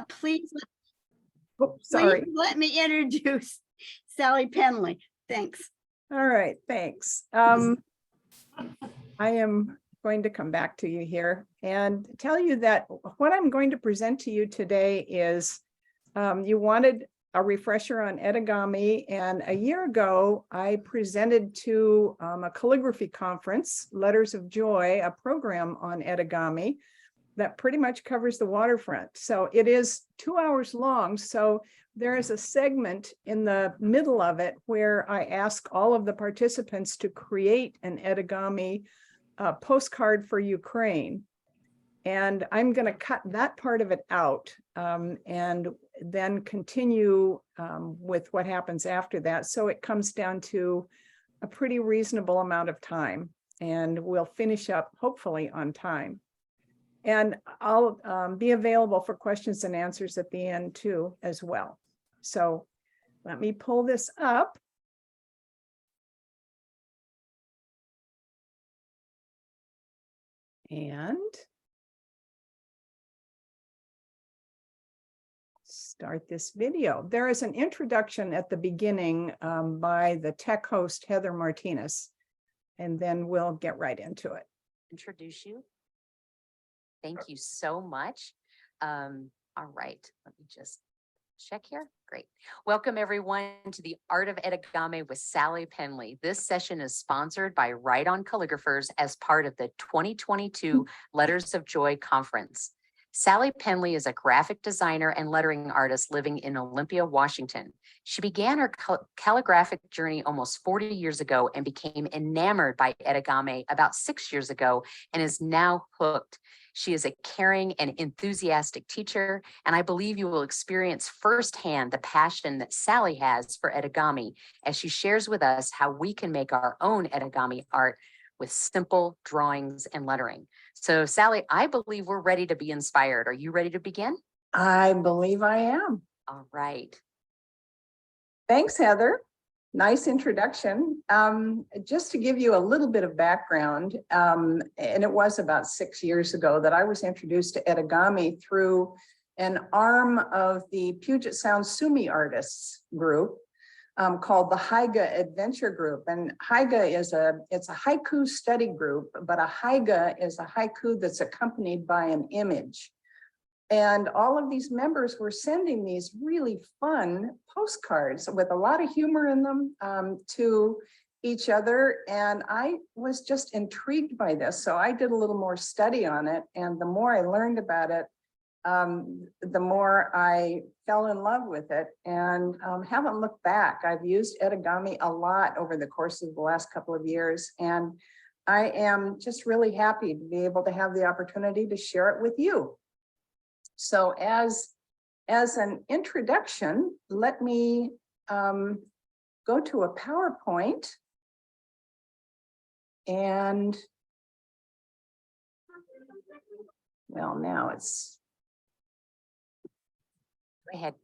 Please, Sorry. please let me introduce Sally Penley. Thanks. All right, thanks. I am going to come back to you here and tell you that what I'm going to present to you today is you wanted a refresher on Etegami, and a year ago I presented to a calligraphy conference, Letters of Joy, a program on Etegami that pretty much covers the waterfront. So it is 2 hours long. So there is a segment in the middle of it where I ask all of the participants to create an Etegami postcard for Ukraine. And I'm going to cut that part of it out and then continue with what happens after that. So it comes down to a pretty reasonable amount of time, and we'll finish up hopefully on time. And I'll be available for questions and answers at the end too, as well. So let me pull this up. And start this video. There is an introduction at the beginning by the tech host, Heather Martinez, and then we'll get right into it. Introduce you. Thank you so much. All right, let me just check here. Great. Welcome everyone to the Art of Etegami with Sally Penley. This session is sponsored by Write On Calligraphers as part of the 2022 Letters of Joy Conference. Sally Penley is a graphic designer and lettering artist living in Olympia, Washington. She began her calligraphic journey almost 40 years ago and became enamored by Etegami about 6 years ago and is now hooked. She is a caring and enthusiastic teacher, and I believe you will experience firsthand the passion that Sally has for Etegami as she shares with us how we can make our own Etegami art with simple drawings and lettering. So Sally, I believe we're ready to be inspired. Are you ready to begin? I believe I am. All right. Thanks, Heather. Nice introduction. Just to give you a little bit of background, and it was about 6 years ago that I was introduced to Etegami through an arm of the Puget Sound Sumi artists group called the Haiga Adventure Group. And Haiga is it's a haiku study group, but a haiga is a haiku that's accompanied by an image. And all of these members were sending these really fun postcards with a lot of humor in them to each other. And I was just intrigued by this. So I did a little more study on it. And the more I learned about it, the more I fell in love with it and haven't looked back. I've used Etegami a lot over the course of the last couple of years. And I am just really happy to be able to have the opportunity to share it with you. So as an introduction, let me go to a PowerPoint and, well, now it's, Go ahead.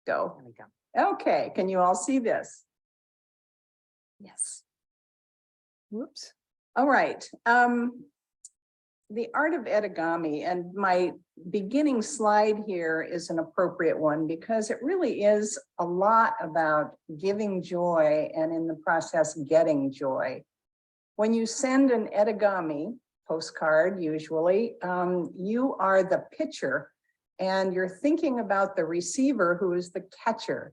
go. There we go. Okay, can you all see this? Yes. Whoops. All right. The Art of Etegami, and my beginning slide here is an appropriate one because it really is a lot about giving joy and in the process getting joy. When you send an Etegami postcard, usually, you are the pitcher and you're thinking about the receiver who is the catcher.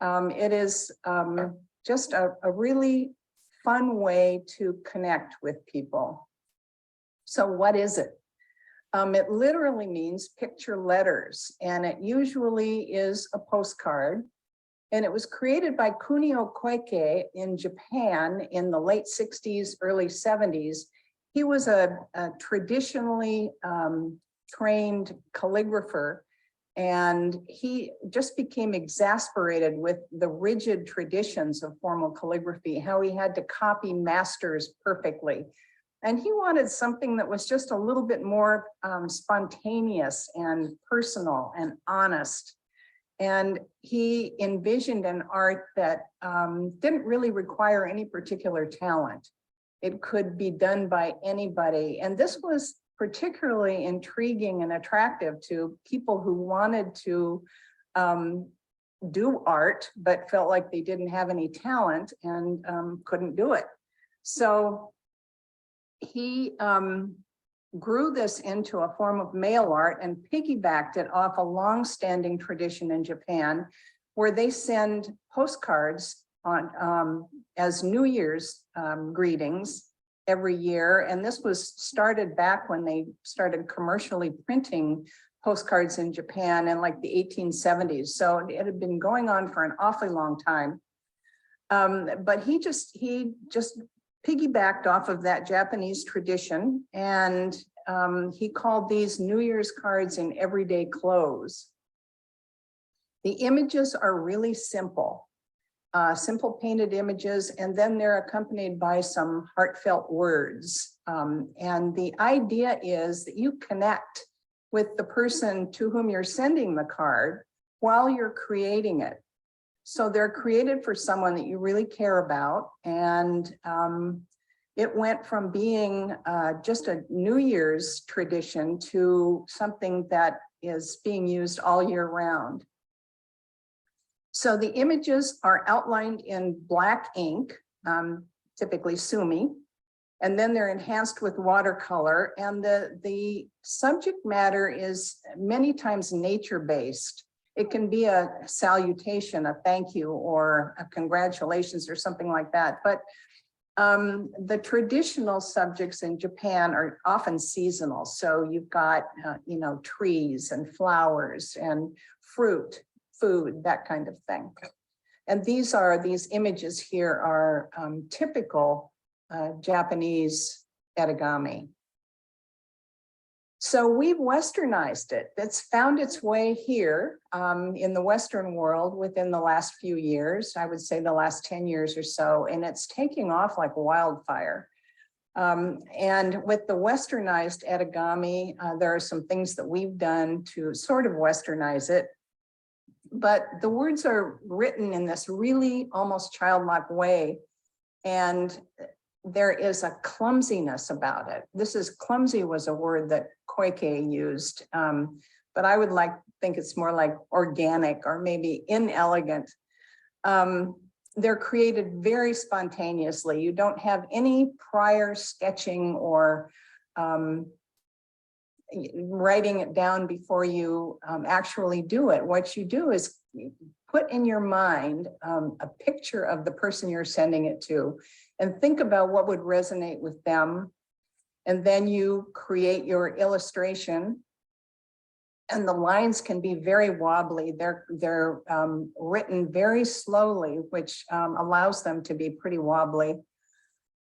It is just a really fun way to connect with people. So what is it? It literally means picture letters, and it usually is a postcard. And it was created by Kunio Koike in Japan in the late 60s, early 70s. He was a traditionally trained calligrapher, and he just became exasperated with the rigid traditions of formal calligraphy, how he had to copy masters perfectly. And he wanted something that was just a little bit more spontaneous and personal and honest. And he envisioned an art that didn't really require any particular talent. It could be done by anybody. And this was particularly intriguing and attractive to people who wanted to do art, but felt like they didn't have any talent and couldn't do it. So he grew this into a form of mail art and piggybacked it off a long-standing tradition in Japan, where they send postcards on as New Year's greetings every year. And this was started back when they started commercially printing postcards in Japan in like the 1870s. So it had been going on for an awfully long time. But he just piggybacked off of that Japanese tradition, and he called these New Year's cards in everyday clothes. The images are really simple. Simple painted images, and then they're accompanied by some heartfelt words. And the idea is that you connect with the person to whom you're sending the card while you're creating it. So they're created for someone that you really care about. And it went from being just a New Year's tradition to something that is being used all year round. So the images are outlined in black ink, typically Sumi, and then they're enhanced with watercolor. And the subject matter is many times nature-based. It can be a salutation, a thank you, or a congratulations, or something like that. But the traditional subjects in Japan are often seasonal. So you've got, trees and flowers and fruit, food, that kind of thing. And these images here are typical Japanese etegami. So we've westernized it. It's found its way here in the Western world within the last few years, I would say the last 10 years or so, and it's taking off like wildfire. And with the westernized etegami, there are some things that we've done to sort of westernize it. But the words are written in this really almost childlike way. And there is a clumsiness about it. Clumsy was a word that Koike used, but I would think it's more like organic or maybe inelegant. They're created very spontaneously. You don't have any prior sketching or writing it down before you actually do it. What you do is put in your mind a picture of the person you're sending it to and think about what would resonate with them. And then you create your illustration, and the lines can be very wobbly. They're written very slowly, which allows them to be pretty wobbly.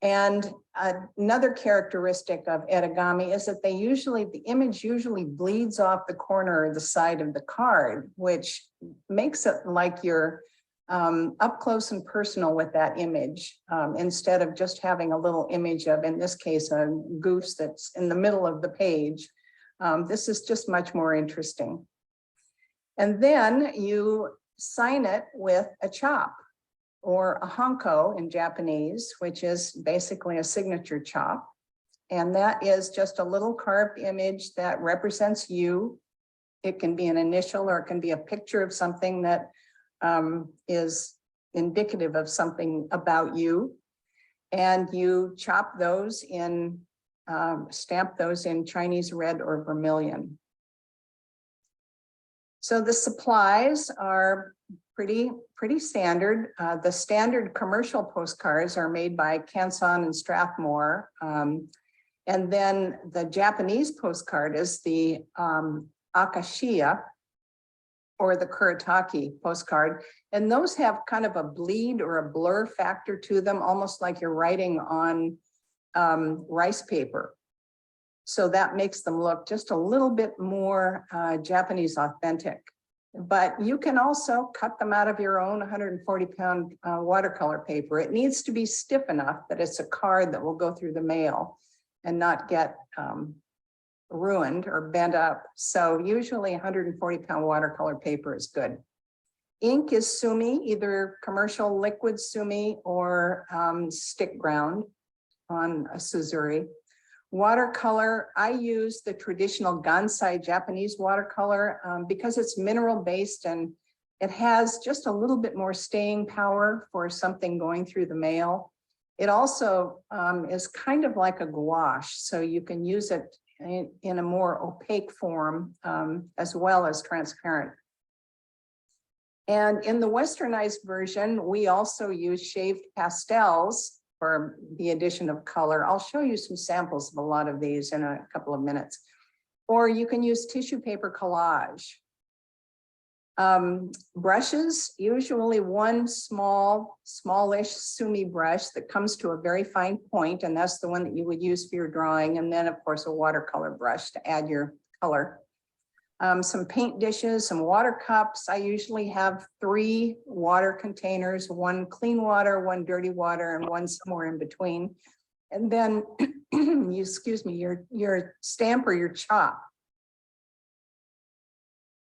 And another characteristic of etegami is that the image usually bleeds off the corner or the side of the card, which makes it like you're up close and personal with that image, instead of just having a little image of, in this case, a goose that's in the middle of the page. This is just much more interesting. And then you sign it with a chop, or a hanko in Japanese, which is basically a signature chop. And that is just a little carved image that represents you. It can be an initial, or it can be a picture of something that is indicative of something about you. And you chop those in, stamp those in Chinese red or vermilion. So the supplies are pretty standard. The standard commercial postcards are made by Canson and Strathmore. And then the Japanese postcard is the Akashiya, or the Kuretake postcard. And those have kind of a bleed or a blur factor to them, almost like you're writing on rice paper. So that makes them look just a little bit more Japanese authentic. But you can also cut them out of your own 140-pound watercolor paper. It needs to be stiff enough that it's a card that will go through the mail and not get ruined or bent up. So usually 140-pound watercolor paper is good. Ink is Sumi, either commercial liquid Sumi or stick ground on a Suzuri. Watercolor, I use the traditional Gansai Japanese watercolor because it's mineral based and it has just a little bit more staying power for something going through the mail. It also is kind of like a gouache, so you can use it in a more opaque form as well as transparent. And in the westernized version, we also use shaved pastels for the addition of color. I'll show you some samples of a lot of these in a couple of minutes. Or you can use tissue paper collage. Brushes, usually one smallish Sumi brush that comes to a very fine point, and that's the one that you would use for your drawing. And then of course a watercolor brush to add your color. Some paint dishes, some water cups. I usually have 3 water containers, one clean water, one dirty water, and one somewhere in between. And then, your stamp or your chalk.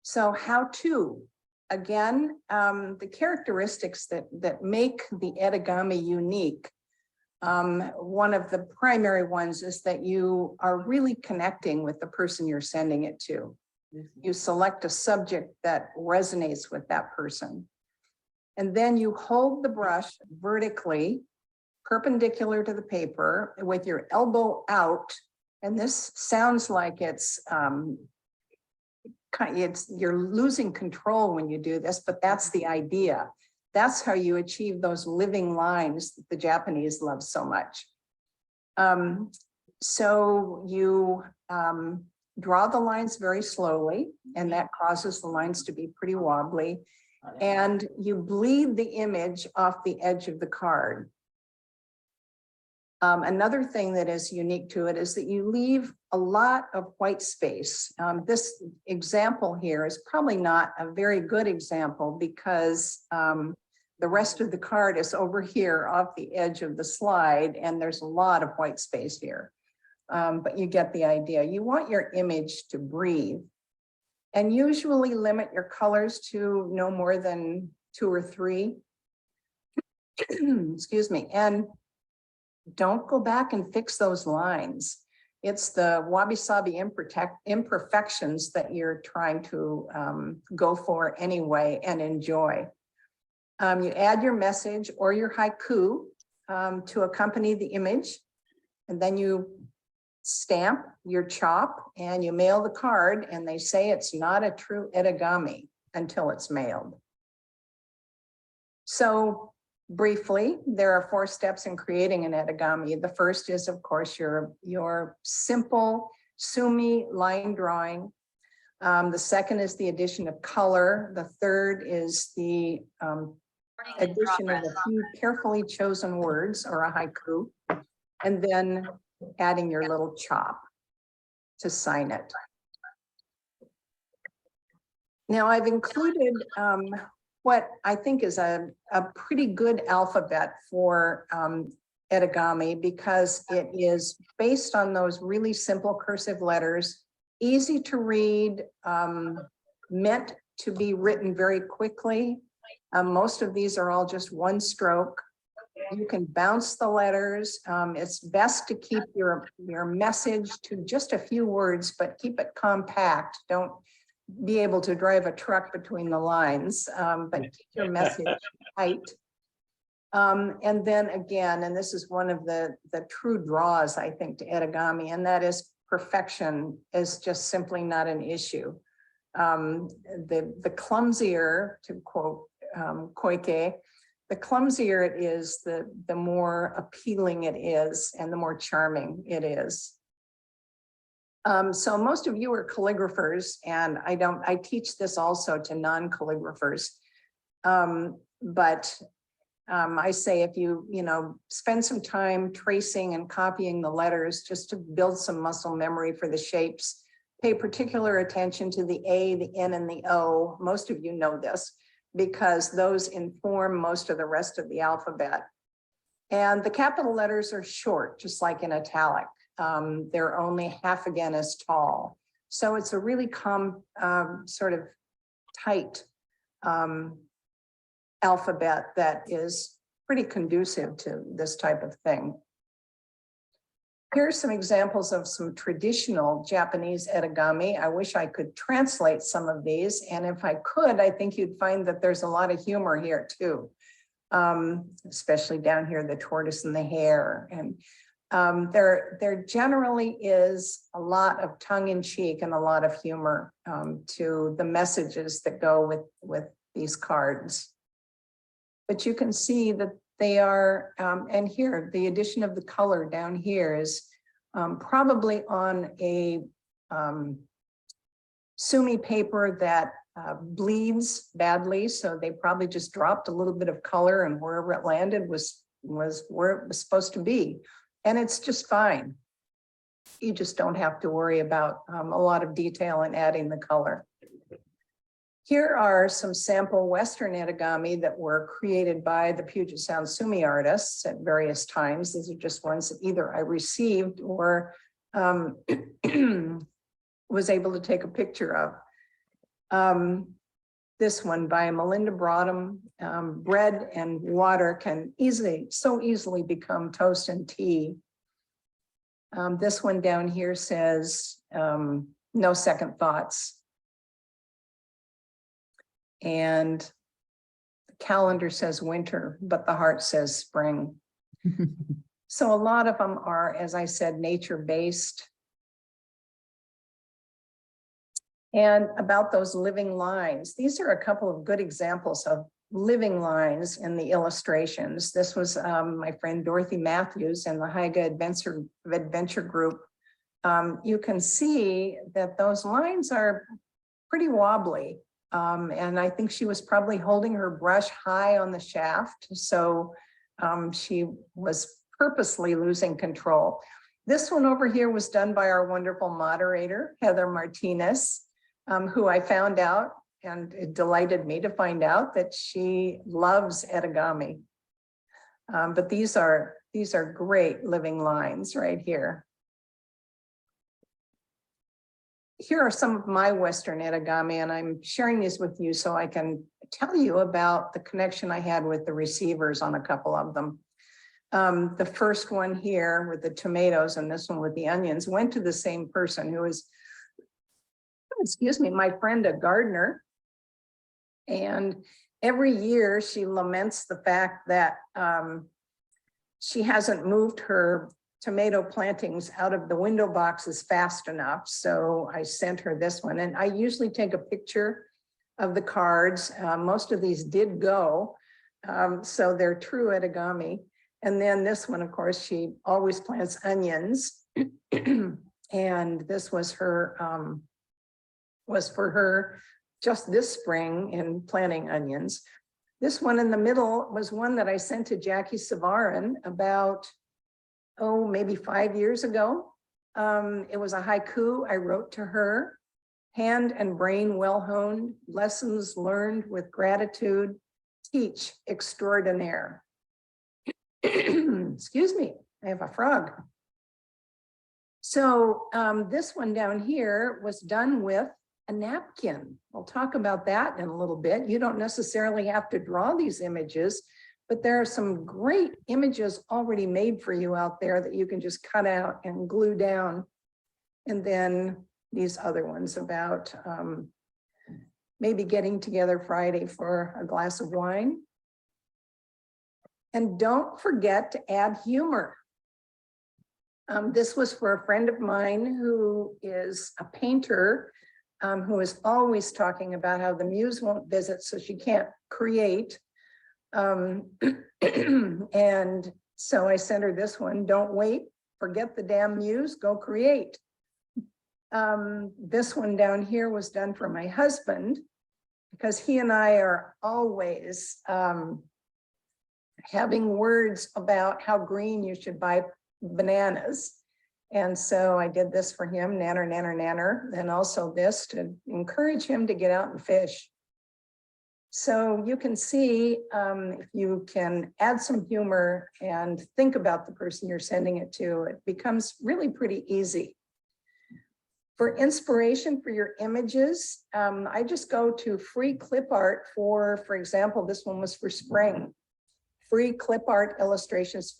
So how to, again, the characteristics that make the Etegami unique. One of the primary ones is that you are really connecting with the person you're sending it to. You select a subject that resonates with that person. And then you hold the brush vertically, perpendicular to the paper with your elbow out. And this sounds like you're losing control when you do this, but that's the idea. That's how you achieve those living lines that the Japanese love so much. So you draw the lines very slowly, and that causes the lines to be pretty wobbly. And you bleed the image off the edge of the card. Another thing that is unique to it is that you leave a lot of white space. This example here is probably not a very good example because the rest of the card is over here off the edge of the slide, and there's a lot of white space here. But you get the idea. You want your image to breathe, and usually limit your colors to no more than 2 or 3. Excuse me. And don't go back and fix those lines. It's the wabi-sabi imperfections that you're trying to go for anyway and enjoy. You add your message or your haiku to accompany the image, and then you stamp your chop and you mail the card, and they say it's not a true Etegami until it's mailed. So briefly, there are 4 steps in creating an Etegami. The first is, of course, your simple Sumi line drawing. The second is the addition of color. The third is the addition of a few carefully chosen words or a haiku, and then adding your little chop to sign it. Now I've included what I think is a pretty good alphabet for Etegami, because it is based on those really simple cursive letters, easy to read, meant to be written very quickly. Most of these are all just 1 stroke. You can bounce the letters. It's best to keep your message to just a few words, but keep it compact. Don't be able to drive a truck between the lines, but keep your message tight. And then again, and this is one of the true draws, I think, to Etegami, and that is perfection is just simply not an issue. The clumsier, to quote Koike, the clumsier it is, the more appealing it is and the more charming it is. So most of you are calligraphers, and I teach this also to non-calligraphers. But I say if you spend some time tracing and copying the letters just to build some muscle memory for the shapes, pay particular attention to the A, the N, and the O. Most of you know this, because those inform most of the rest of the alphabet. And the capital letters are short, just like in italic. They're only half again as tall. So it's a really sort of tight alphabet that is pretty conducive to this type of thing. Here are some examples of some traditional Japanese etegami. I wish I could translate some of these. And if I could, I think you'd find that there's a lot of humor here too. Especially down here, the tortoise and the hare. And there generally is a lot of tongue in cheek and a lot of humor to the messages that go with these cards. But you can see that they are, and here, the addition of the color down here is probably on a Sumi paper that bleeds badly. So they probably just dropped a little bit of color, and wherever it landed was where it was supposed to be. And it's just fine. You just don't have to worry about a lot of detail in adding the color. Here are some sample Western etegami that were created by the Puget Sound Sumi artists at various times. These are just ones that either I received or was able to take a picture of. This one by Melinda Broadham, bread and water can so easily become toast and tea. This one down here says, no second thoughts. And the calendar says winter, but the heart says spring. So a lot of them are, as I said, nature-based. And about those living lines, these are a couple of good examples of living lines in the illustrations. This was my friend Dorothy Matthews and the Haiga Adventure Group. You can see that those lines are pretty wobbly. And I think she was probably holding her brush high on the shaft. So she was purposely losing control. This one over here was done by our wonderful moderator, Heather Martinez, who I found out, and it delighted me to find out that she loves etegami. But these are great living lines right here. Here are some of my Western etegami, and I'm sharing these with you so I can tell you about the connection I had with the receivers on a couple of them. The first one here with the tomatoes and this one with the onions went to the same person who is, excuse me, my friend, a gardener. And every year she laments the fact that she hasn't moved her tomato plantings out of the window boxes fast enough. So I sent her this one, and I usually take a picture of the cards. Most of these did go, so they're true etegami. And then this one, of course, she always plants onions. And this was her, was for her just this spring in planting onions. This one in the middle was one that I sent to Jackie Savarin about, maybe 5 years ago. It was a haiku I wrote to her. Hand and brain well honed, lessons learned with gratitude, teach extraordinaire. Excuse me, I have a frog. So this one down here was done with a napkin. We'll talk about that in a little bit. You don't necessarily have to draw these images, but there are some great images already made for you out there that you can just cut out and glue down. And then these other ones about maybe getting together Friday for a glass of wine. And don't forget to add humor. This was for a friend of mine who is a painter, who is always talking about how the muse won't visit, so she can't create. And so I sent her this one. Don't wait, forget the damn muse, go create. This one down here was done for my husband, because he and I are always having words about how green you should buy bananas. And so I did this for him, nanner, nanner, nanner, and also this to encourage him to get out and fish. So you can see if you can add some humor and think about the person you're sending it to, it becomes really pretty easy. For inspiration for your images, I just go to free clip art for example, this one was for spring. Free clip art illustrations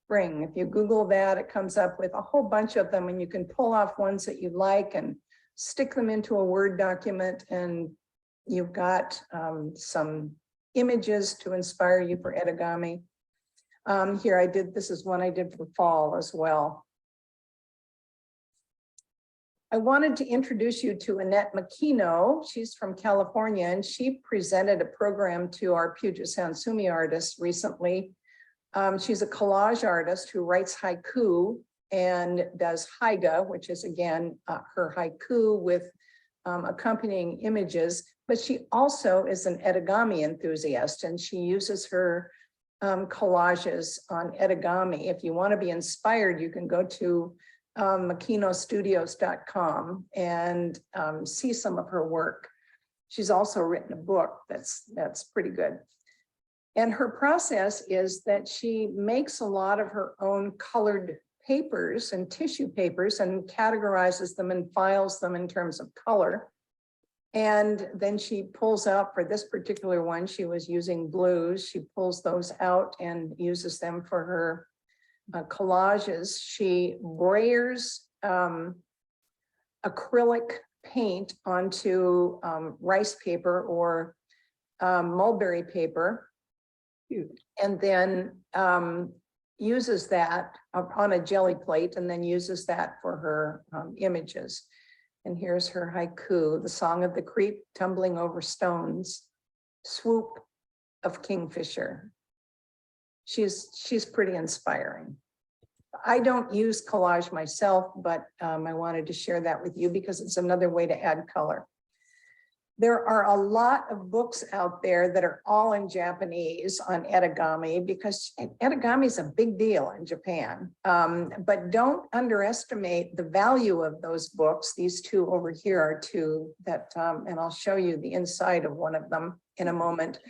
spring. If you Google that, it comes up with a whole bunch of them, and you can pull off ones that you like and stick them into a Word document, and you've got some images to inspire you for Etegami. Here this is one I did for fall as well. I wanted to introduce you to Annette Makino. She's from California, and she presented a program to our Puget Sound Sumi artists recently. She's a collage artist who writes haiku and does haiga, which is again her haiku with accompanying images, but she also is an Etegami enthusiast, and she uses her collages on Etegami. If you want to be inspired, you can go to makinostudios.com and see some of her work. She's also written a book that's pretty good. And her process is that she makes a lot of her own colored papers and tissue papers and categorizes them and files them in terms of color. And then she pulls out, for this particular one, she was using blues. She pulls those out and uses them for her collages. She brayers acrylic paint onto rice paper or mulberry paper, and then uses that on a jelly plate, and then uses that for her images. And here's her haiku: the song of the creek tumbling over stones, swoop of kingfisher. She's pretty inspiring. I don't use collage myself, but I wanted to share that with you because it's another way to add color. There are a lot of books out there that are all in Japanese on Etegami, because Etegami is a big deal in Japan. But don't underestimate the value of those books. These two over here are two that, and I'll show you the inside of one of them in a moment.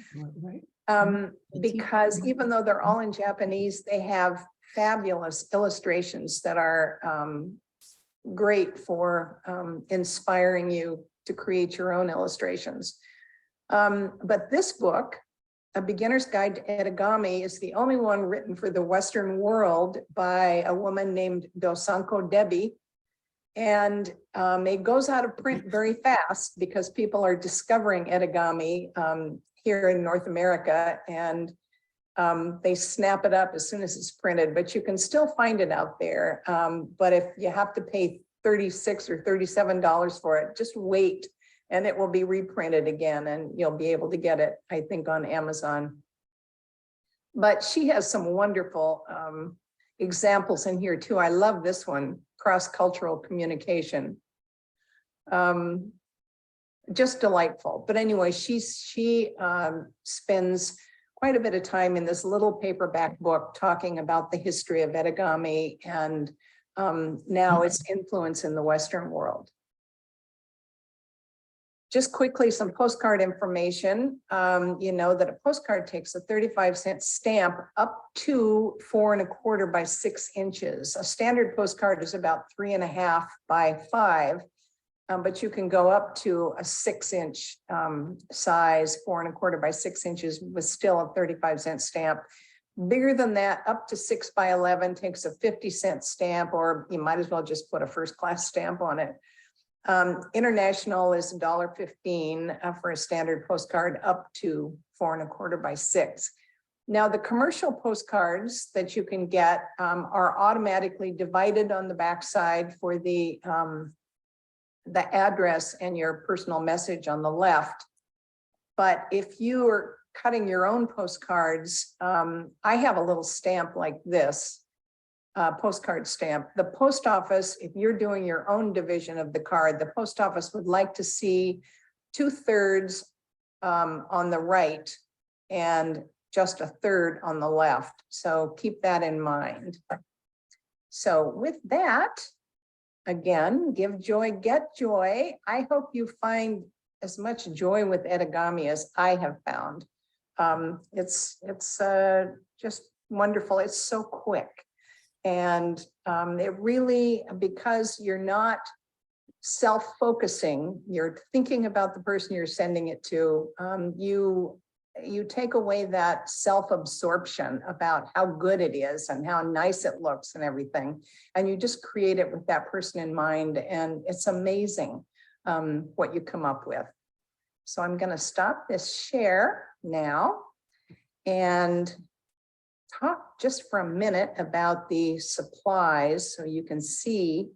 Because even though they're all in Japanese, they have fabulous illustrations that are great for inspiring you to create your own illustrations. But this book, A Beginner's Guide to Etegami, is the only one written for the Western world by a woman named Dosanko Debbie. And it goes out of print very fast because people are discovering Etegami here in North America, and they snap it up as soon as it's printed, but you can still find it out there. But if you have to pay $36 or $37 for it, just wait and it will be reprinted again, and you'll be able to get it, I think, on Amazon. But she has some wonderful examples in here too. I love this one, cross-cultural communication. Just delightful. But anyway, she spends quite a bit of time in this little paperback book talking about the history of Etegami and now its influence in the Western world. Just quickly, some postcard information. You know that a postcard takes a 35-cent stamp up to 4 1/4 by 6 inches. A standard postcard is about 3.5 by 5. But you can go up to a 6-inch size, 4 1/4 by 6 inches, with still a 35-cent stamp. Bigger than that, up to 6 by 11, takes a 50-cent stamp, or you might as well just put a first-class stamp on it. International is $1.15 for a standard postcard, up to 4 1/4 by 6. Now, the commercial postcards that you can get are automatically divided on the backside for the address and your personal message on the left. But if you are cutting your own postcards, I have a little stamp like this, postcard stamp. The post office, if you're doing your own division of the card, the post office would like to see 2/3 on the right and just 1/3 on the left. So keep that in mind. So with that, again, give joy, get joy. I hope you find as much joy with Etegami as I have found. It's just wonderful. It's so quick. And it really, because you're not self-focusing, you're thinking about the person you're sending it to, you take away that self-absorption about how good it is and how nice it looks and everything. And you just create it with that person in mind. And it's amazing what you come up with. So I'm going to stop this share now and talk just for a minute about the supplies so you can see.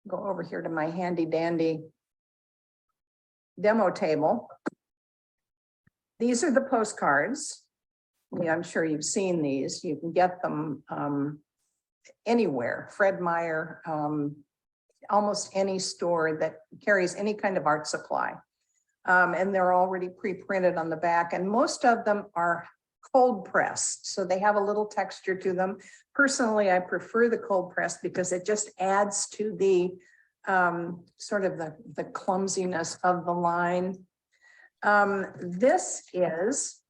Go over here to my handy dandy demo table. These are the postcards. Yeah, I'm sure you've seen these. You can get them anywhere. Fred Meyer, almost any store that carries any kind of art supply. And they're already pre-printed on the back, and most of them are cold pressed, so they have a little texture to them. Personally, I prefer the cold press because it just adds to the sort of the clumsiness of the line. This is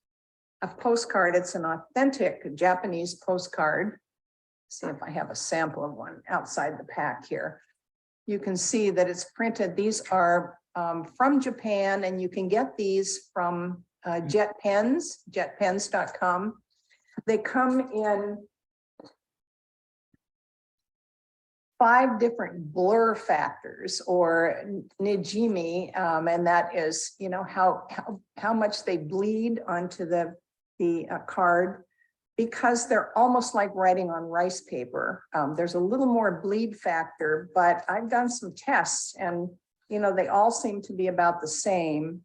a postcard. It's an authentic Japanese postcard. See if I have a sample of one outside the pack here. You can see that it's printed. These are from Japan, and you can get these from Jet Pens, jetpens.com. They come in 5 different blur factors, or Nijimi, and that is, you know, how much they bleed onto the card, because they're almost like writing on rice paper. There's a little more bleed factor, but I've done some tests, and you know, they all seem to be about the same.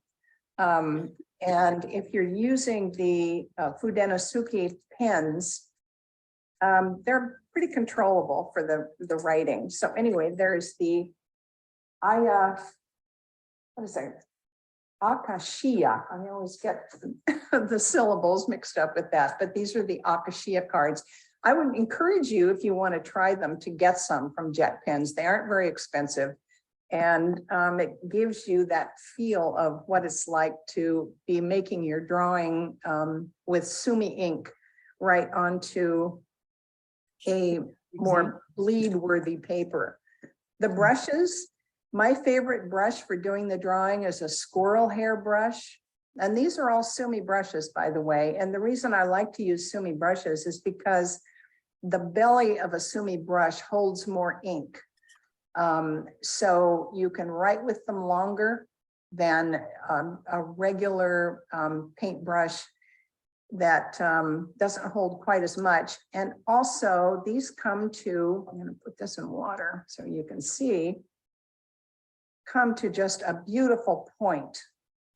And if you're using the Fudenosuke pens, they're pretty controllable for the writing. So anyway, there's the what is that? Akashiya. I always get the syllables mixed up with that, but these are the Akashiya cards. I would encourage you, if you want to try them, to get some from Jet Pens. They aren't very expensive. And it gives you that feel of what it's like to be making your drawing with Sumi ink right onto a more bleed-worthy paper. The brushes, my favorite brush for doing the drawing is a squirrel hair brush. And these are all Sumi brushes, by the way. And the reason I like to use Sumi brushes is because the belly of a Sumi brush holds more ink. So you can write with them longer than a regular paintbrush that doesn't hold quite as much. And also these come to, I'm going to put this in water so you can see, come to just a beautiful point.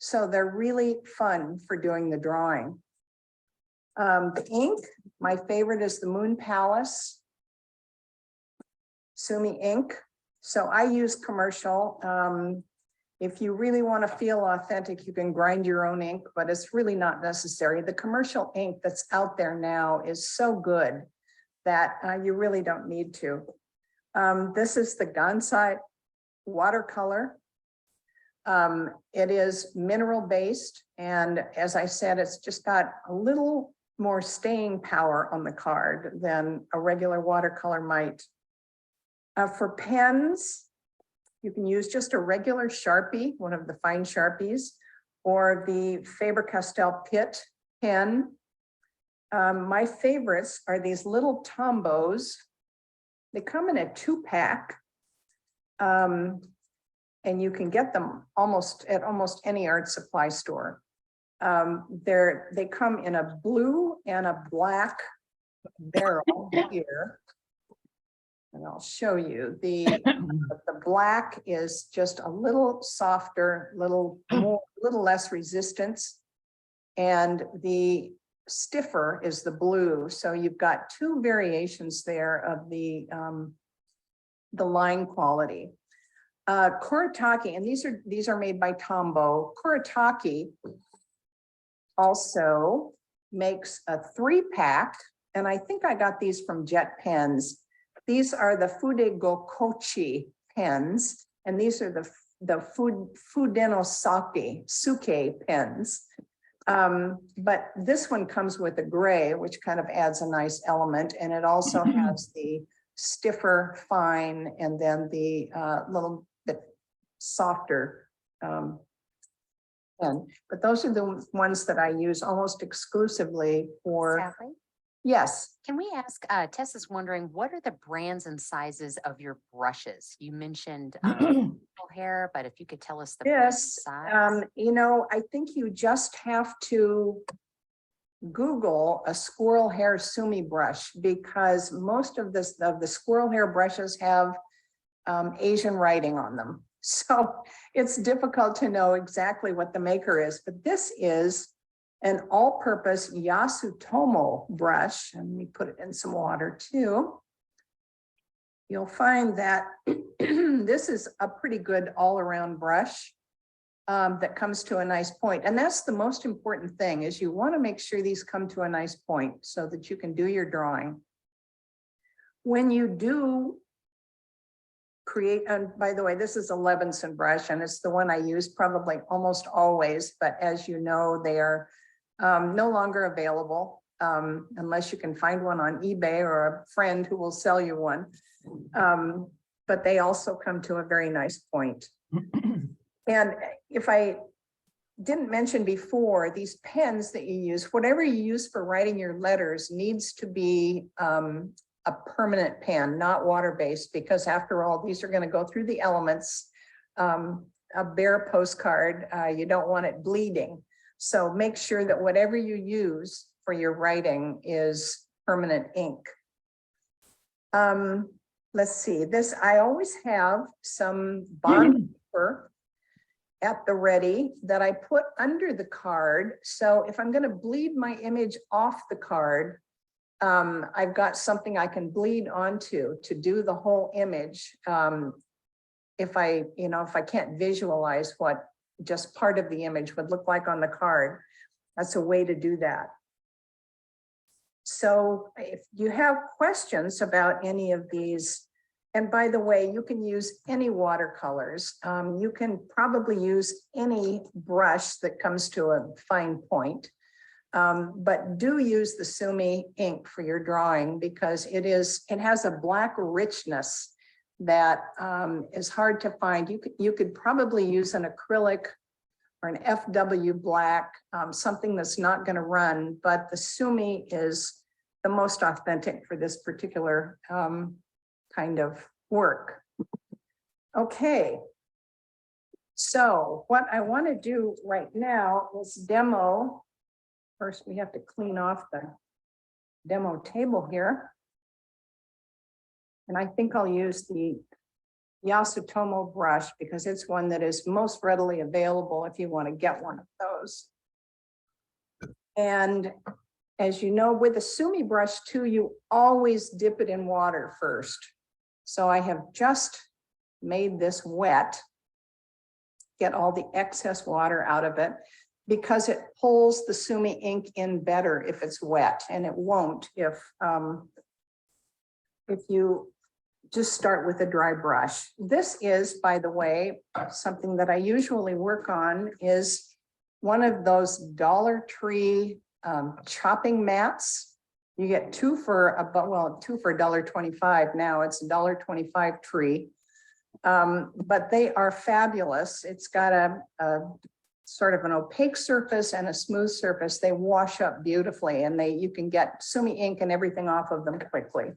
So they're really fun for doing the drawing. The ink, my favorite is the Moon Palace Sumi ink. So I use commercial. If you really want to feel authentic, you can grind your own ink, but it's really not necessary. The commercial ink that's out there now is so good that you really don't need to. This is the Gansai watercolor. It is mineral based, and as I said, it's just got a little more staying power on the card than a regular watercolor might. For pens, you can use just a regular Sharpie, one of the fine Sharpies, or the Faber-Castell Pitt pen. My favorites are these little Tombos. They come in a 2-pack, and you can get them at almost any art supply store. They come in a blue and a black barrel here. And I'll show you. The black is just a little softer, little less resistance. And the stiffer is the blue. So you've got 2 variations there of the line quality. Kuretake, and these are made by Tombow. Kuretake also makes a 3-pack, and I think I got these from Jet Pens. These are the Fudegokochi pens, and these are the Fudenosake pens. But this one comes with a gray, which kind of adds a nice element, and it also has the stiffer fine, and then the little bit softer But those are the ones that I use almost exclusively for, Sally, yes. can we ask, Tessa's wondering, what are the brands and sizes of your brushes? You mentioned hair, but if you could tell us the brand and Yes, size. you know, I think you just have to Google a squirrel hair Sumi brush, because most of the squirrel hair brushes have Asian writing on them. So it's difficult to know exactly what the maker is, but this is an all-purpose Yasutomo brush. And let me put it in some water too. You'll find that this is a pretty good all-around brush that comes to a nice point. And that's the most important thing, is you want to make sure these come to a nice point so that you can do your drawing. When you do create, and by the way, this is a Levinson brush, and it's the one I use probably almost always, but as you know, they are no longer available unless you can find one on eBay or a friend who will sell you one. But they also come to a very nice point. And if I didn't mention before, these pens that you use, whatever you use for writing your letters needs to be a permanent pen, not water-based, because after all, these are going to go through the elements. A bare postcard, you don't want it bleeding. So make sure that whatever you use for your writing is permanent ink. Let's see, this, I always have some bond paper at the ready that I put under the card. So if I'm going to bleed my image off the card, I've got something I can bleed onto to do the whole image. If I can't visualize what just part of the image would look like on the card, that's a way to do that. So if you have questions about any of these, and by the way, you can use any watercolors. You can probably use any brush that comes to a fine point. But do use the Sumi ink for your drawing, because it has a black richness that is hard to find. You could probably use an acrylic or an FW black, something that's not going to run, but the Sumi is the most authentic for this particular kind of work. Okay. So what I want to do right now is demo. First, we have to clean off the demo table here. And I think I'll use the Yasutomo brush because it's one that is most readily available if you want to get one of those. And as you know, with a Sumi brush too, you always dip it in water first. So I have just made this wet, get all the excess water out of it, because it pulls the Sumi ink in better if it's wet, and it won't if you just start with a dry brush. This is, by the way, something that I usually work on is one of those Dollar Tree chopping mats. You get two for $1.25 now. It's $1.25 tree. But they are fabulous. It's got a sort of an opaque surface and a smooth surface. They wash up beautifully, and you can get Sumi ink and everything off of them quickly.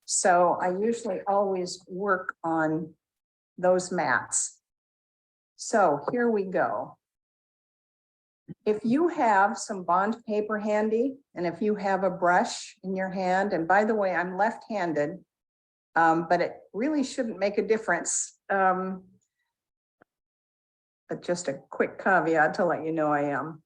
So I usually always work on those mats. So here we go. If you have some bond paper handy, and if you have a brush in your hand, and by the way, I'm left-handed, but it really shouldn't make a difference. But just a quick caveat to let you know I am.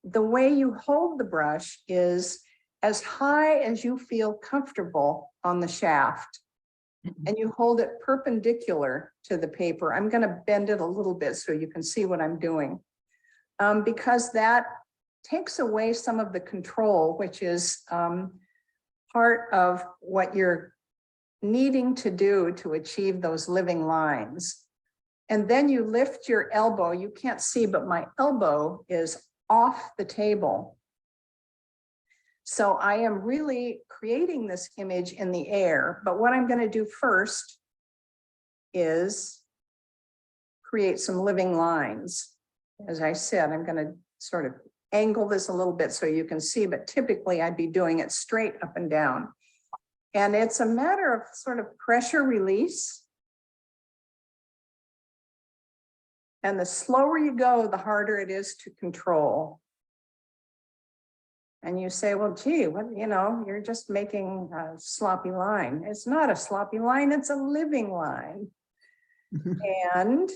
The way you hold the brush is as high as you feel comfortable on the shaft, and you hold it perpendicular to the paper. I'm going to bend it a little bit so you can see what I'm doing, because that takes away some of the control, which is part of what you're needing to do to achieve those living lines. And then you lift your elbow. You can't see, but my elbow is off the table. So I am really creating this image in the air. But what I'm going to do first is create some living lines. as I said, I'm going to sort of angle this a little bit so you can see, but typically I'd be doing it straight up and down. And it's a matter of sort of pressure release. And the slower you go, the harder it is to control. And you say, well, gee, what, you know, you're just making a sloppy line. It's not a sloppy line, it's a living line. And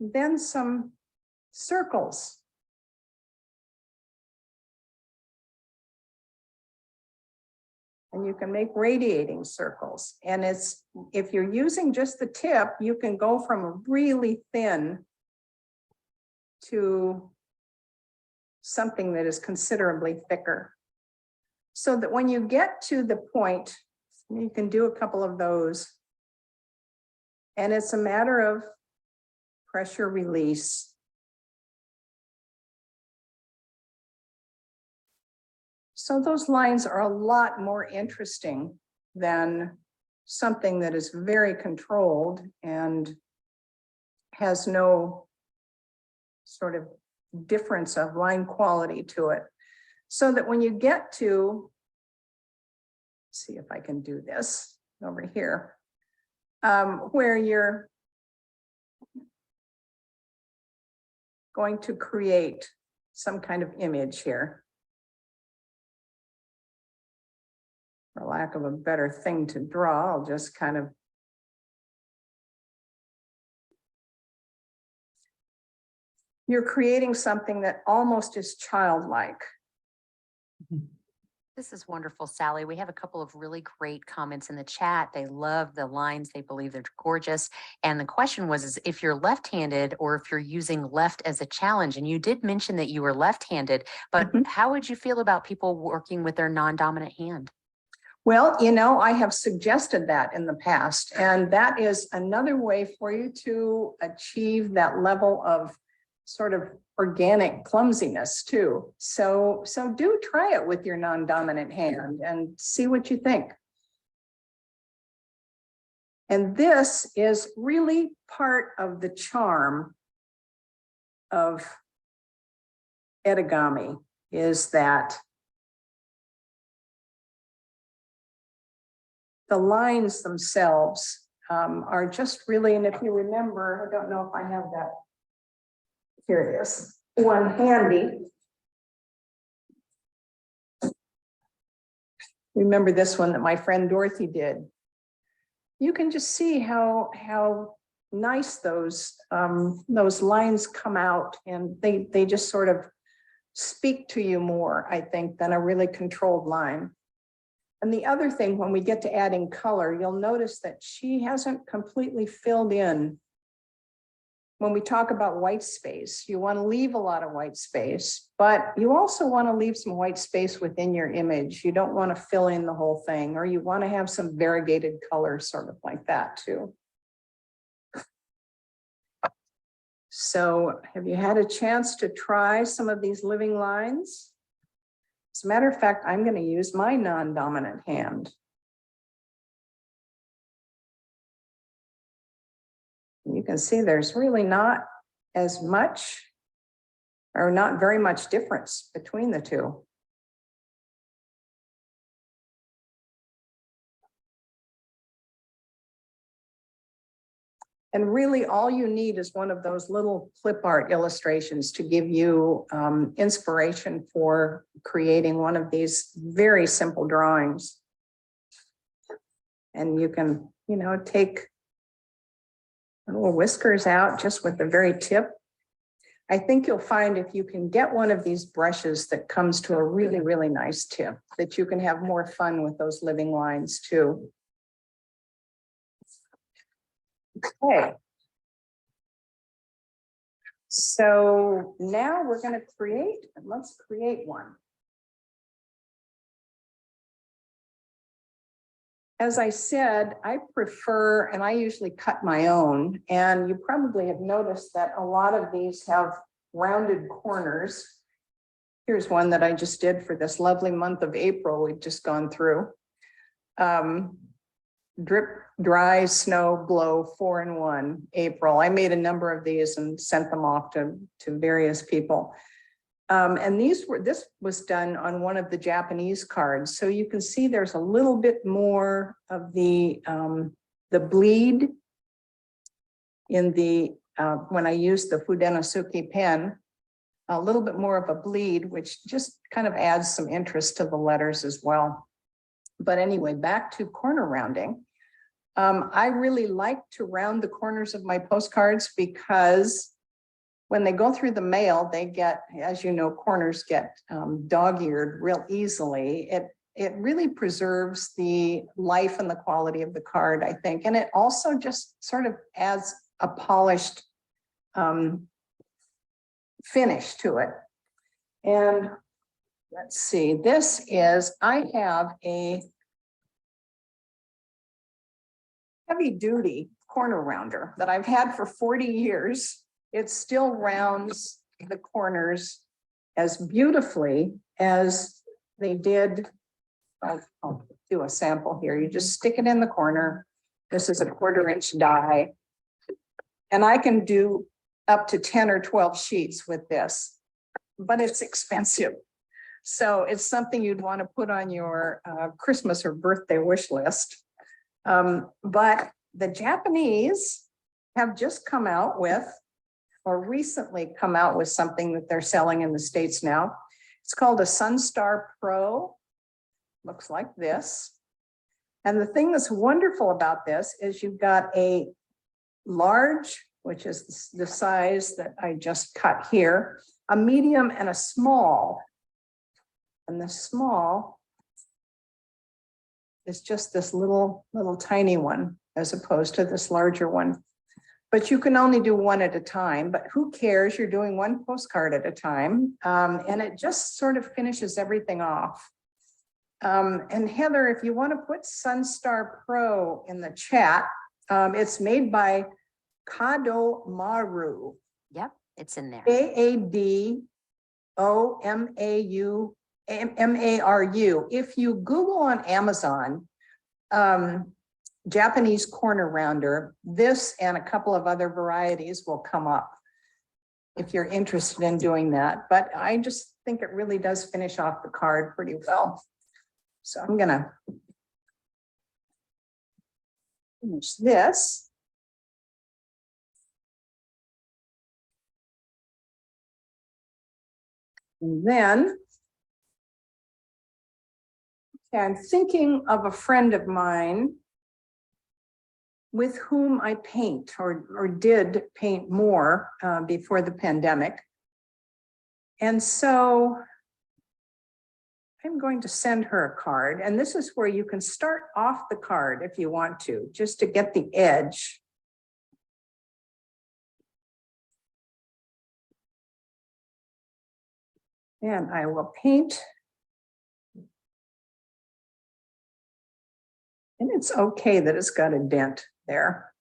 then some circles. And you can make radiating circles. And it's, if you're using just the tip, you can go from a really thin to something that is considerably thicker. So that when you get to the point, you can do a couple of those. And it's a matter of pressure release. So those lines are a lot more interesting than something that is very controlled and has no sort of difference of line quality to it. So that when you get to, see if I can do this over here, where you're going to create some kind of image here. For lack of a better thing to draw, I'll just kind of you're creating something that almost is childlike. This is wonderful, Sally. We have a couple of really great comments in the chat. They love the lines. They believe they're gorgeous. And the question was, is if you're left-handed or if you're using left as a challenge, and you did mention that you were left-handed, but how would you feel about people working with their non-dominant hand? Well, you know, I have suggested that in the past, and that is another way for you to achieve that level of sort of organic clumsiness too. So do try it with your non-dominant hand and see what you think. And this is really part of the charm of Etegami, is that the lines themselves are just really, and if you remember, I don't know if I have that. Here it is, one handy. Remember this one that my friend Dorothy did. You can just see how nice those lines come out, and they just sort of speak to you more, I think, than a really controlled line. And the other thing, when we get to adding color, you'll notice that she hasn't completely filled in. When we talk about white space, you want to leave a lot of white space, but you also want to leave some white space within your image. You don't want to fill in the whole thing, or you want to have some variegated colors, sort of like that too. So have you had a chance to try some of these living lines? As a matter of fact, I'm going to use my non-dominant hand. You can see there's really not as much, or not very much difference between the two. And really all you need is one of those little clip art illustrations to give you inspiration for creating one of these very simple drawings. And you can, you know, take little whiskers out just with the very tip. I think you'll find if you can get one of these brushes that comes to a really, really nice tip, that you can have more fun with those living lines too. Okay. So now we're going to create, and let's create one. As I said, I prefer, and I usually cut my own, and you probably have noticed that a lot of these have rounded corners. Here's one that I just did for this lovely month of April we've just gone through. drip, dry, snow, blow, 4-in-1, April. I made a number of these and sent them off to various people. And this was done on one of the Japanese cards. So you can see there's a little bit more of the bleed in the, when I used the Fudenosuke pen, a little bit more of a bleed, which just kind of adds some interest to the letters as well. But anyway, back to corner rounding. I really like to round the corners of my postcards because when they go through the mail, they get, as you know, corners get dog-eared real easily. It really preserves the life and the quality of the card, I think. And it also just sort of adds a polished finish to it. And let's see, this is, I have a heavy duty corner rounder that I've had for 40 years. It still rounds the corners as beautifully as they did. I'll do a sample here. You just stick it in the corner. This is a 1/4-inch die. And I can do up to 10 or 12 sheets with this, but it's expensive. So it's something you'd want to put on your Christmas or birthday wish list. But the Japanese have just come out with, or recently come out with, something that they're selling in the States now. It's called a Sunstar Pro. Looks like this. And the thing that's wonderful about this is you've got a large, which is the size that I just cut here, a medium and a small. And the small is just this little tiny one, as opposed to this larger one. But you can only do one at a time, but who cares? You're doing one postcard at a time. And it just sort of finishes everything off. And Heather, if you want to put Sunstar Pro in the chat, it's made by Kado Maru. Yep, it's in there. KADOMARU. If you Google on Amazon, Japanese corner rounder, this and a couple of other varieties will come up if you're interested in doing that. But I just think it really does finish off the card pretty well. So I'm gonna finish this. And then I'm thinking of a friend of mine with whom I paint or did paint more before the pandemic. And so I'm going to send her a card, and this is where you can start off the card if you want to, just to get the edge. And I will paint. And it's okay that it's got a dent there.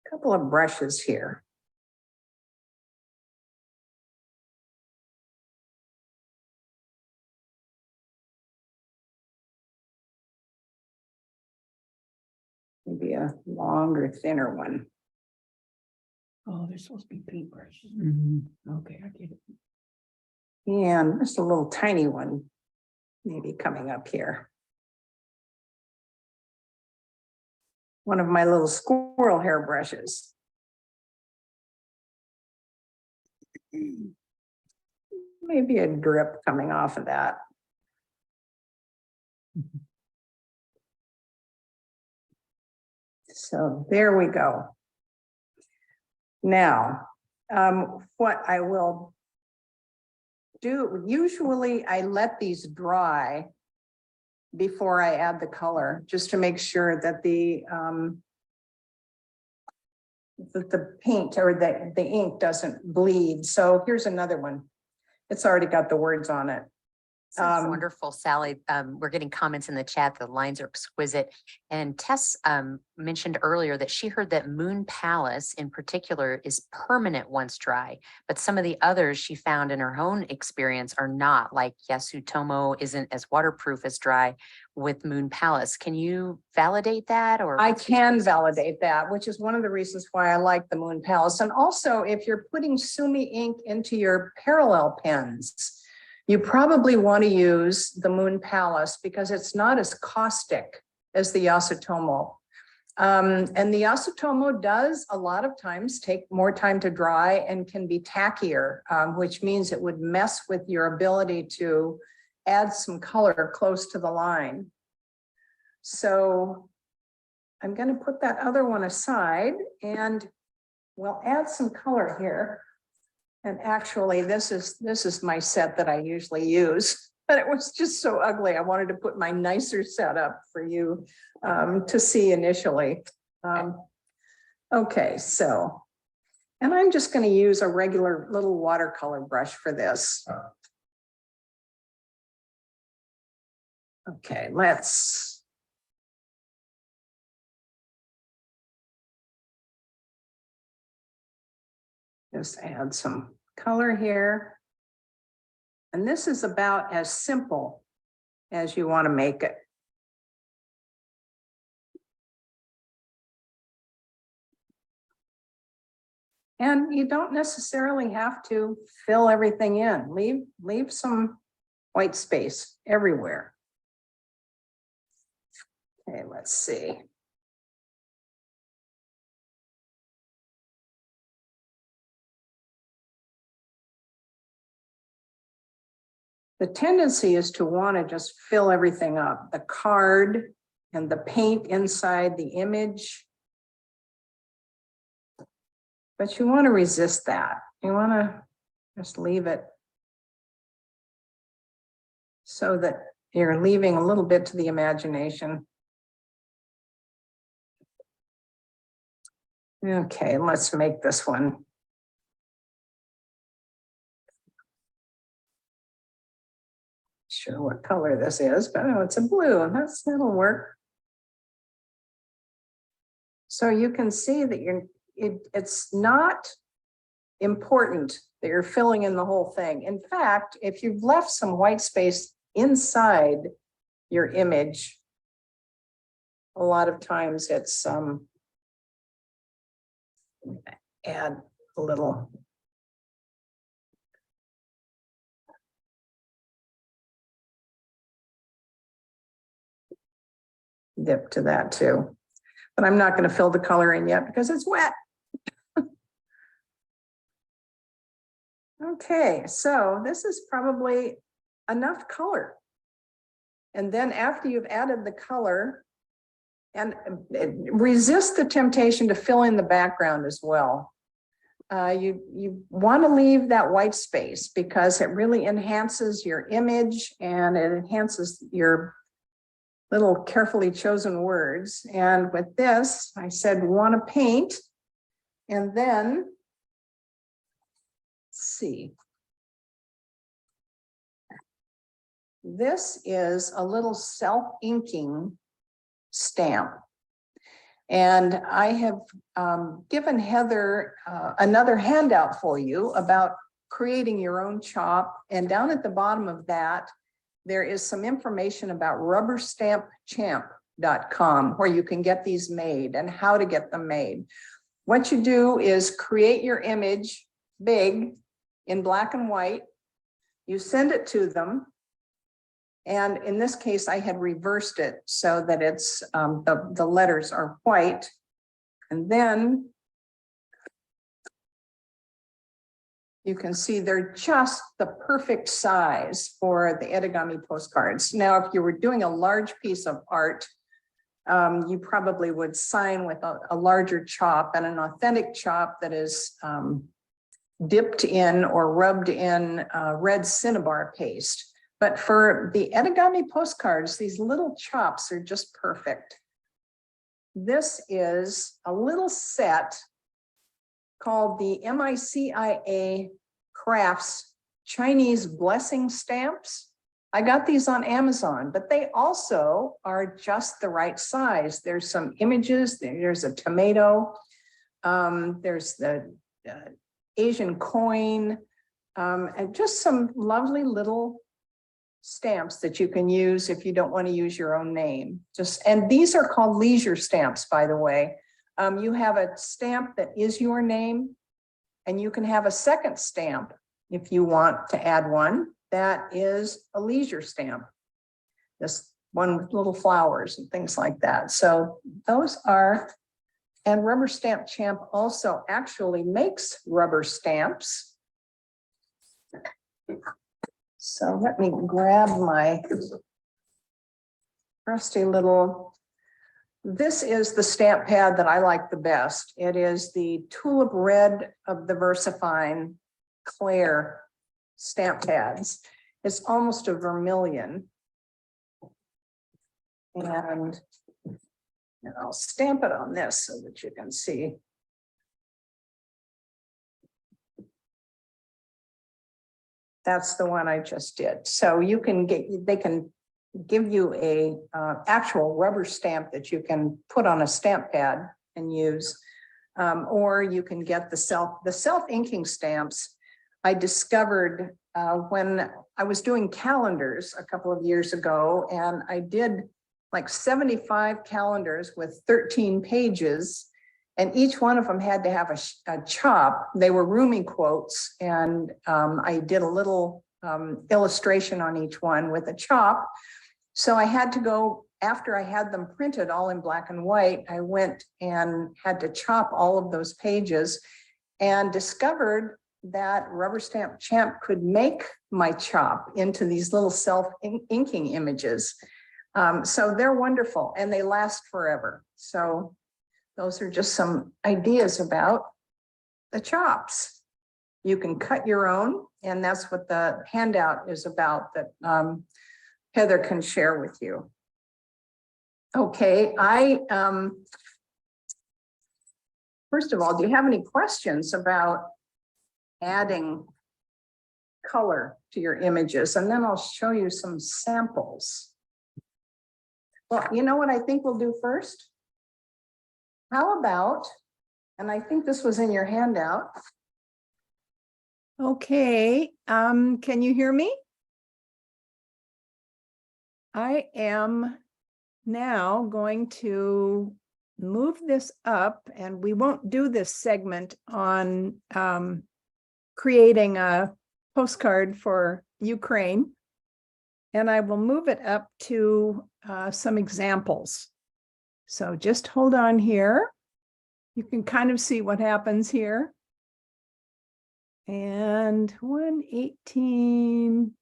A couple of brushes here. Maybe a longer, thinner one. Oh, they're supposed to be paintbrushes. Okay, I get it. And just a little tiny one, maybe coming up here. One of my little squirrel hair brushes. Maybe a drip coming off of that. So there we go. Now, what I will do, usually I let these dry before I add the color, just to make sure that the paint or the ink doesn't bleed. So here's another one. It's already got the words on it. Sounds Um, wonderful, Sally. We're getting comments in the chat. The lines are exquisite. And Tess mentioned earlier that she heard that Moon Palace in particular is permanent once dry, but some of the others she found in her own experience are not, like Yasutomo isn't as waterproof as dry with Moon Palace. Can you validate that or? I what's your can experience? validate that, which is one of the reasons why I like the Moon Palace. And also, if you're putting Sumi ink into your parallel pens, you probably want to use the Moon Palace because it's not as caustic as the Yasutomo. And the Yasutomo does a lot of times take more time to dry and can be tackier, which means it would mess with your ability to add some color close to the line. So I'm going to put that other one aside and we'll add some color here. And actually, this is my set that I usually use, but it was just so ugly. I wanted to put my nicer set up for you to see initially. Okay, so, and I'm just going to use a regular little watercolor brush for this. Okay, let's. Just add some color here. And this is about as simple as you want to make it. And you don't necessarily have to fill everything in. Leave some white space everywhere. Okay, let's see. The tendency is to want to just fill everything up, the card and the paint inside the image. But you want to resist that. You want to just leave it so that you're leaving a little bit to the imagination. Okay, let's make this one. Sure what color this is, but oh, it's a blue. That'll work. So you can see that it's not important that you're filling in the whole thing. In fact, if you've left some white space inside your image, a lot of times it's add a little. Dip to that too. But I'm not going to fill the color in yet because it's wet. Okay, so this is probably enough color. And then after you've added the color, and resist the temptation to fill in the background as well. You want to leave that white space because it really enhances your image and it enhances your little carefully chosen words. And with this, I said, want to paint. And then, let's see. This is a little self-inking stamp. And I have given Heather another handout for you about creating your own chop. And down at the bottom of that, there is some information about rubberstampchamp.com where you can get these made and how to get them made. What you do is create your image big in black and white. You send it to them. And in this case, I had reversed it so that it's the letters are white. And then you can see they're just the perfect size for the Etegami postcards. Now, if you were doing a large piece of art, you probably would sign with a larger chop, and an authentic chop that is dipped in or rubbed in red cinnabar paste. But for the Etegami postcards, these little chops are just perfect. This is a little set called the MICIA Crafts Chinese Blessing Stamps. I got these on Amazon, but they also are just the right size. There's some images, there's a tomato, there's the Asian coin, and just some lovely little stamps that you can use if you don't want to use your own name. And these are called leisure stamps, by the way. You have a stamp that is your name, and you can have a second stamp if you want to add one that is a leisure stamp. This one with little flowers and things like that. So those are, and Rubber Stamp Champ also actually makes rubber stamps. So let me grab my trusty little, this is the stamp pad that I like the best. It is the Tulip Red of the VersaFine Claire stamp pads. It's almost a vermilion. And I'll stamp it on this so that you can see. That's the one I just did. So you can get, they can give you a actual rubber stamp that you can put on a stamp pad and use. Or you can get the self inking stamps. I discovered when I was doing calendars a couple of years ago, and I did like 75 calendars with 13 pages, and each one of them had to have a chop. They were Rumi quotes, and I did a little illustration on each one with a chop. So I had to go, after I had them printed all in black and white, I went and had to chop all of those pages and discovered that Rubber Stamp Champ could make my chop into these little self-inking images. So they're wonderful and they last forever. So those are just some ideas about the chops. You can cut your own, and that's what the handout is about that Heather can share with you. Okay, first of all, do you have any questions about adding color to your images? And then I'll show you some samples. Well, you know what I think we'll do first? How about, and I think this was in your handout. Okay, can you hear me? I am now going to move this up, and we won't do this segment on creating a postcard for Ukraine. And I will move it up to some examples. So just hold on here. You can kind of see what happens here. And 118,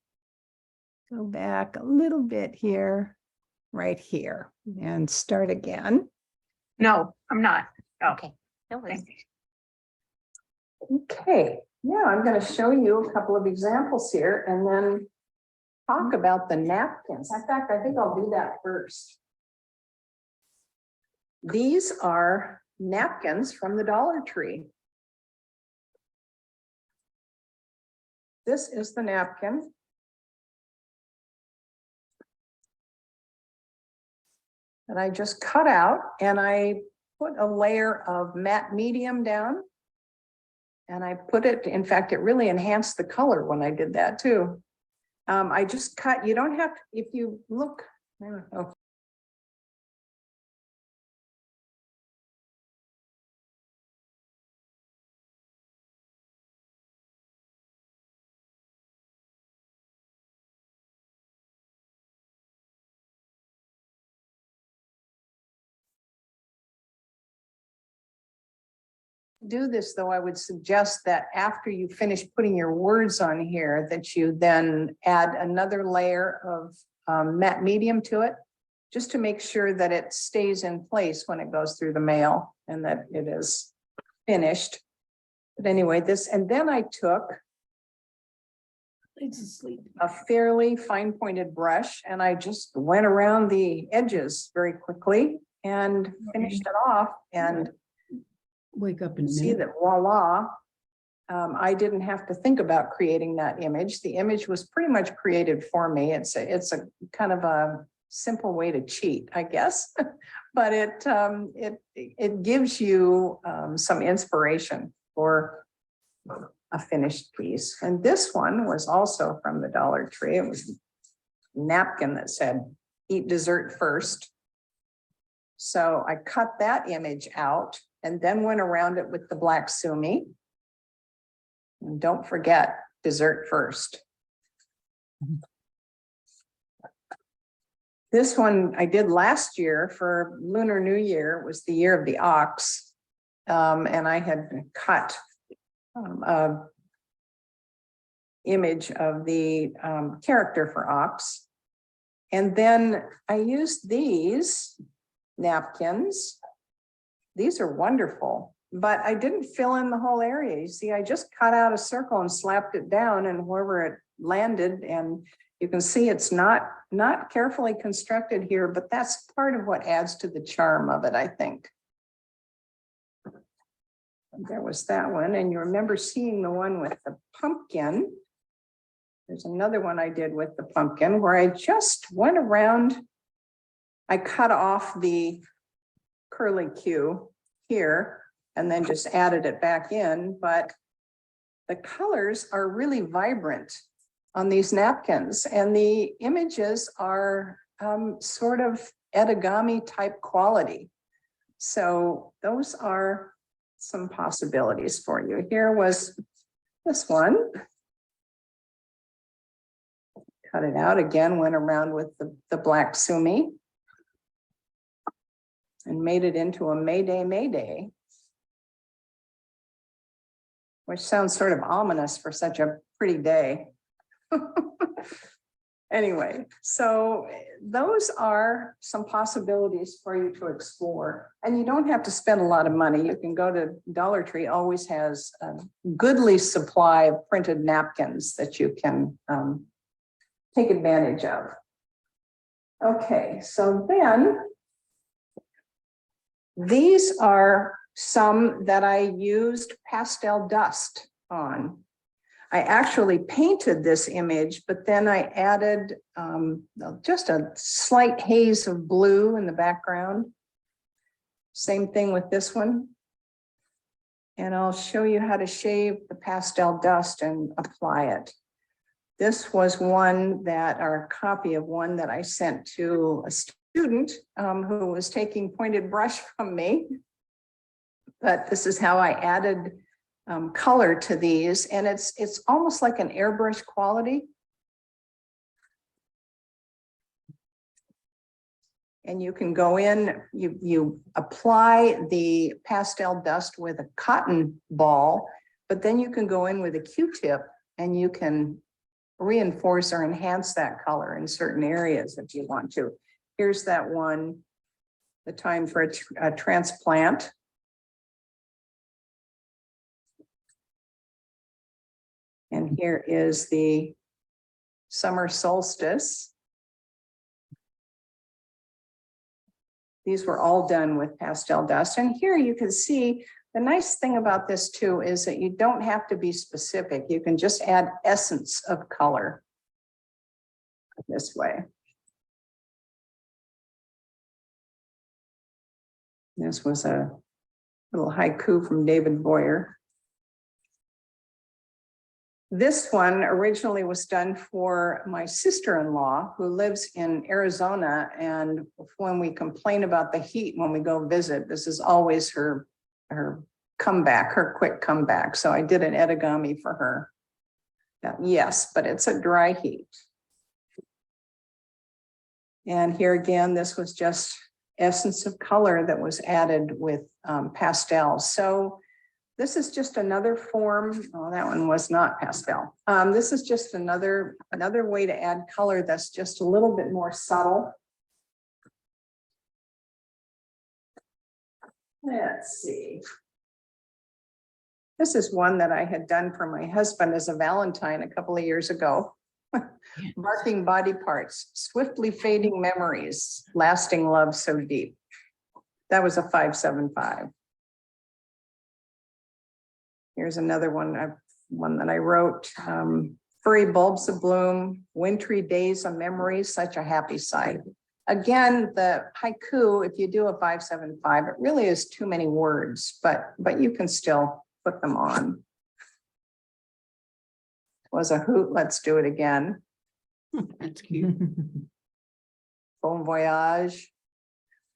go back a little bit here, right here, and start again. No, I'm not. Oh, Okay, no worries. Okay, yeah, I'm going to show you a couple of examples here and then talk about the napkins. In fact, I think I'll do that first. These are napkins from the Dollar Tree. This is the napkin. And I just cut out and I put a layer of matte medium down. And I put it, in fact, it really enhanced the color when I did that too. I just cut, you don't have to, if you look, okay. Do this, though, I would suggest that after you finish putting your words on here, that you then add another layer of matte medium to it, just to make sure that it stays in place when it goes through the mail and that it is finished. But anyway, this, and then I took a fairly fine pointed brush and I just went around the edges very quickly and finished it off, and Wake up in a see minute. that voila, I didn't have to think about creating that image. The image was pretty much created for me. It's a kind of a simple way to cheat, I guess. But it gives you some inspiration for a finished piece. And this one was also from the Dollar Tree. It was a napkin that said, "Eat dessert first." So I cut that image out and then went around it with the black Sumi. And don't forget, dessert first. This one I did last year for Lunar New Year. It was the year of the ox. And I had cut a image of the character for ox. And then I used these napkins. These are wonderful, but I didn't fill in the whole area. You see, I just cut out a circle and slapped it down, and wherever it landed, and you can see it's not carefully constructed here, but that's part of what adds to the charm of it, I think. There was that one, and you remember seeing the one with the pumpkin. There's another one I did with the pumpkin where I just went around. I cut off the curly Q here and then just added it back in, but the colors are really vibrant on these napkins, and the images are sort of Etegami type quality. So those are some possibilities for you. Here was this one. Cut it out again, went around with the black Sumi and made it into a Mayday, Mayday, which sounds sort of ominous for such a pretty day. Anyway, so those are some possibilities for you to explore, and you don't have to spend a lot of money. You can go to Dollar Tree, always has a goodly supply of printed napkins that you can take advantage of. Okay, so then these are some that I used pastel dust on. I actually painted this image, but then I added just a slight haze of blue in the background. Same thing with this one. And I'll show you how to shave the pastel dust and apply it. This was one that, or a copy of one that I sent to a student who was taking pointed brush from me. But this is how I added color to these, and it's almost like an airbrush quality. And you can go in, you apply the pastel dust with a cotton ball, but then you can go in with a Q-tip and you can reinforce or enhance that color in certain areas if you want to. Here's that one, the time for a transplant. And here is the summer solstice. These were all done with pastel dust. And here you can see the nice thing about this too is that you don't have to be specific. You can just add essence of color this way. This was a little haiku from David Boyer. This one originally was done for my sister-in-law who lives in Arizona. And when we complain about the heat, when we go visit, this is always her comeback, her quick comeback. So I did an Etegami for her. Yes, but it's a dry heat. And here again, this was just essence of color that was added with pastels. So this is just another form. Oh, that one was not pastel. This is just another way to add color that's just a little bit more subtle. Let's see. This is one that I had done for my husband as a Valentine a couple of years ago. Marking body parts, swiftly fading memories, lasting love so deep. That was a 575. Here's another one, one that I wrote. Furry bulbs of bloom, wintry days of memory, such a happy sight. Again, the haiku, if you do a 575, it really is too many words, but you can still put them on. Was a hoot, let's do it again. That's cute. Bon voyage.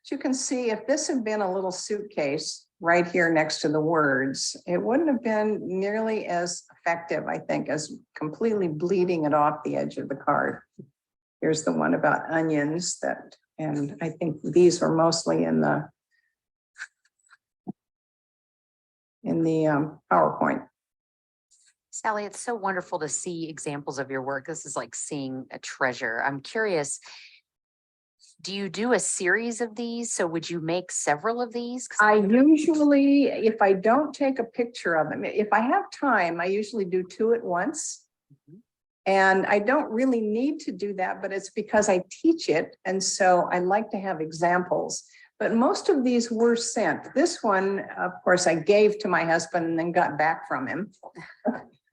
As you can see, if this had been a little suitcase right here next to the words, it wouldn't have been nearly as effective, I think, as completely bleeding it off the edge of the card. Here's the one about onions that, and I think these were mostly in the PowerPoint. Sally, it's so wonderful to see examples of your work. This is like seeing a treasure. I'm curious, do you do a series of these? So would you make several of these? 'Cause I usually, if I don't take a picture of them, if I have time, I usually do 2 at once. And I don't really need to do that, but it's because I teach it. And so I like to have examples. But most of these were sent. This one, of course, I gave to my husband and then got back from him.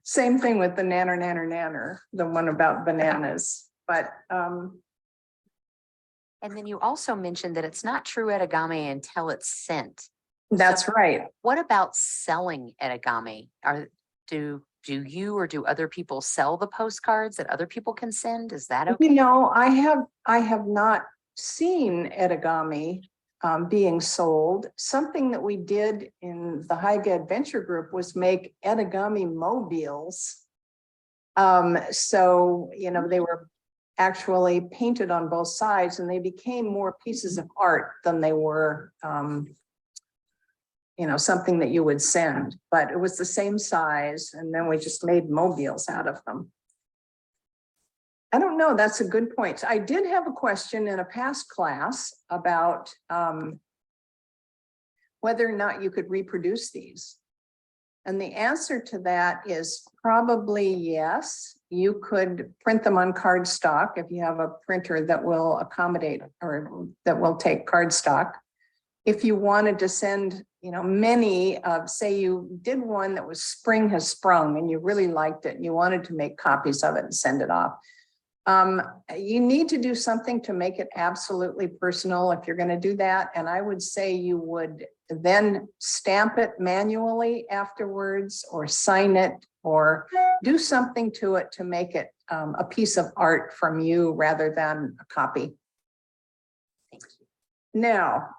Same thing with the nanner, the one about bananas. But and then you also mentioned that it's not true Etegami until it's sent. that's right. What about selling Etegami? Do you or do other people sell the postcards that other people can send? Is that okay? You know, I have not seen Etegami being sold. Something that we did in the Haiga Adventure Group was make Etegami mobiles. So, you know, they were actually painted on both sides and they became more pieces of art than they were, you know, something that you would send, but it was the same size. And then we just made mobiles out of them. I don't know, that's a good point. I did have a question in a past class about whether or not you could reproduce these. And the answer to that is probably yes. You could print them on cardstock if you have a printer that will accommodate or that will take cardstock. If you wanted to send, you know, many of, say you did one that was Spring Has Sprung and you really liked it and you wanted to make copies of it and send it off. You need to do something to make it absolutely personal if you're going to do that. And I would say you would then stamp it manually afterwards or sign it or do something to it to make it a piece of art from you rather than a copy. Thank you. Now,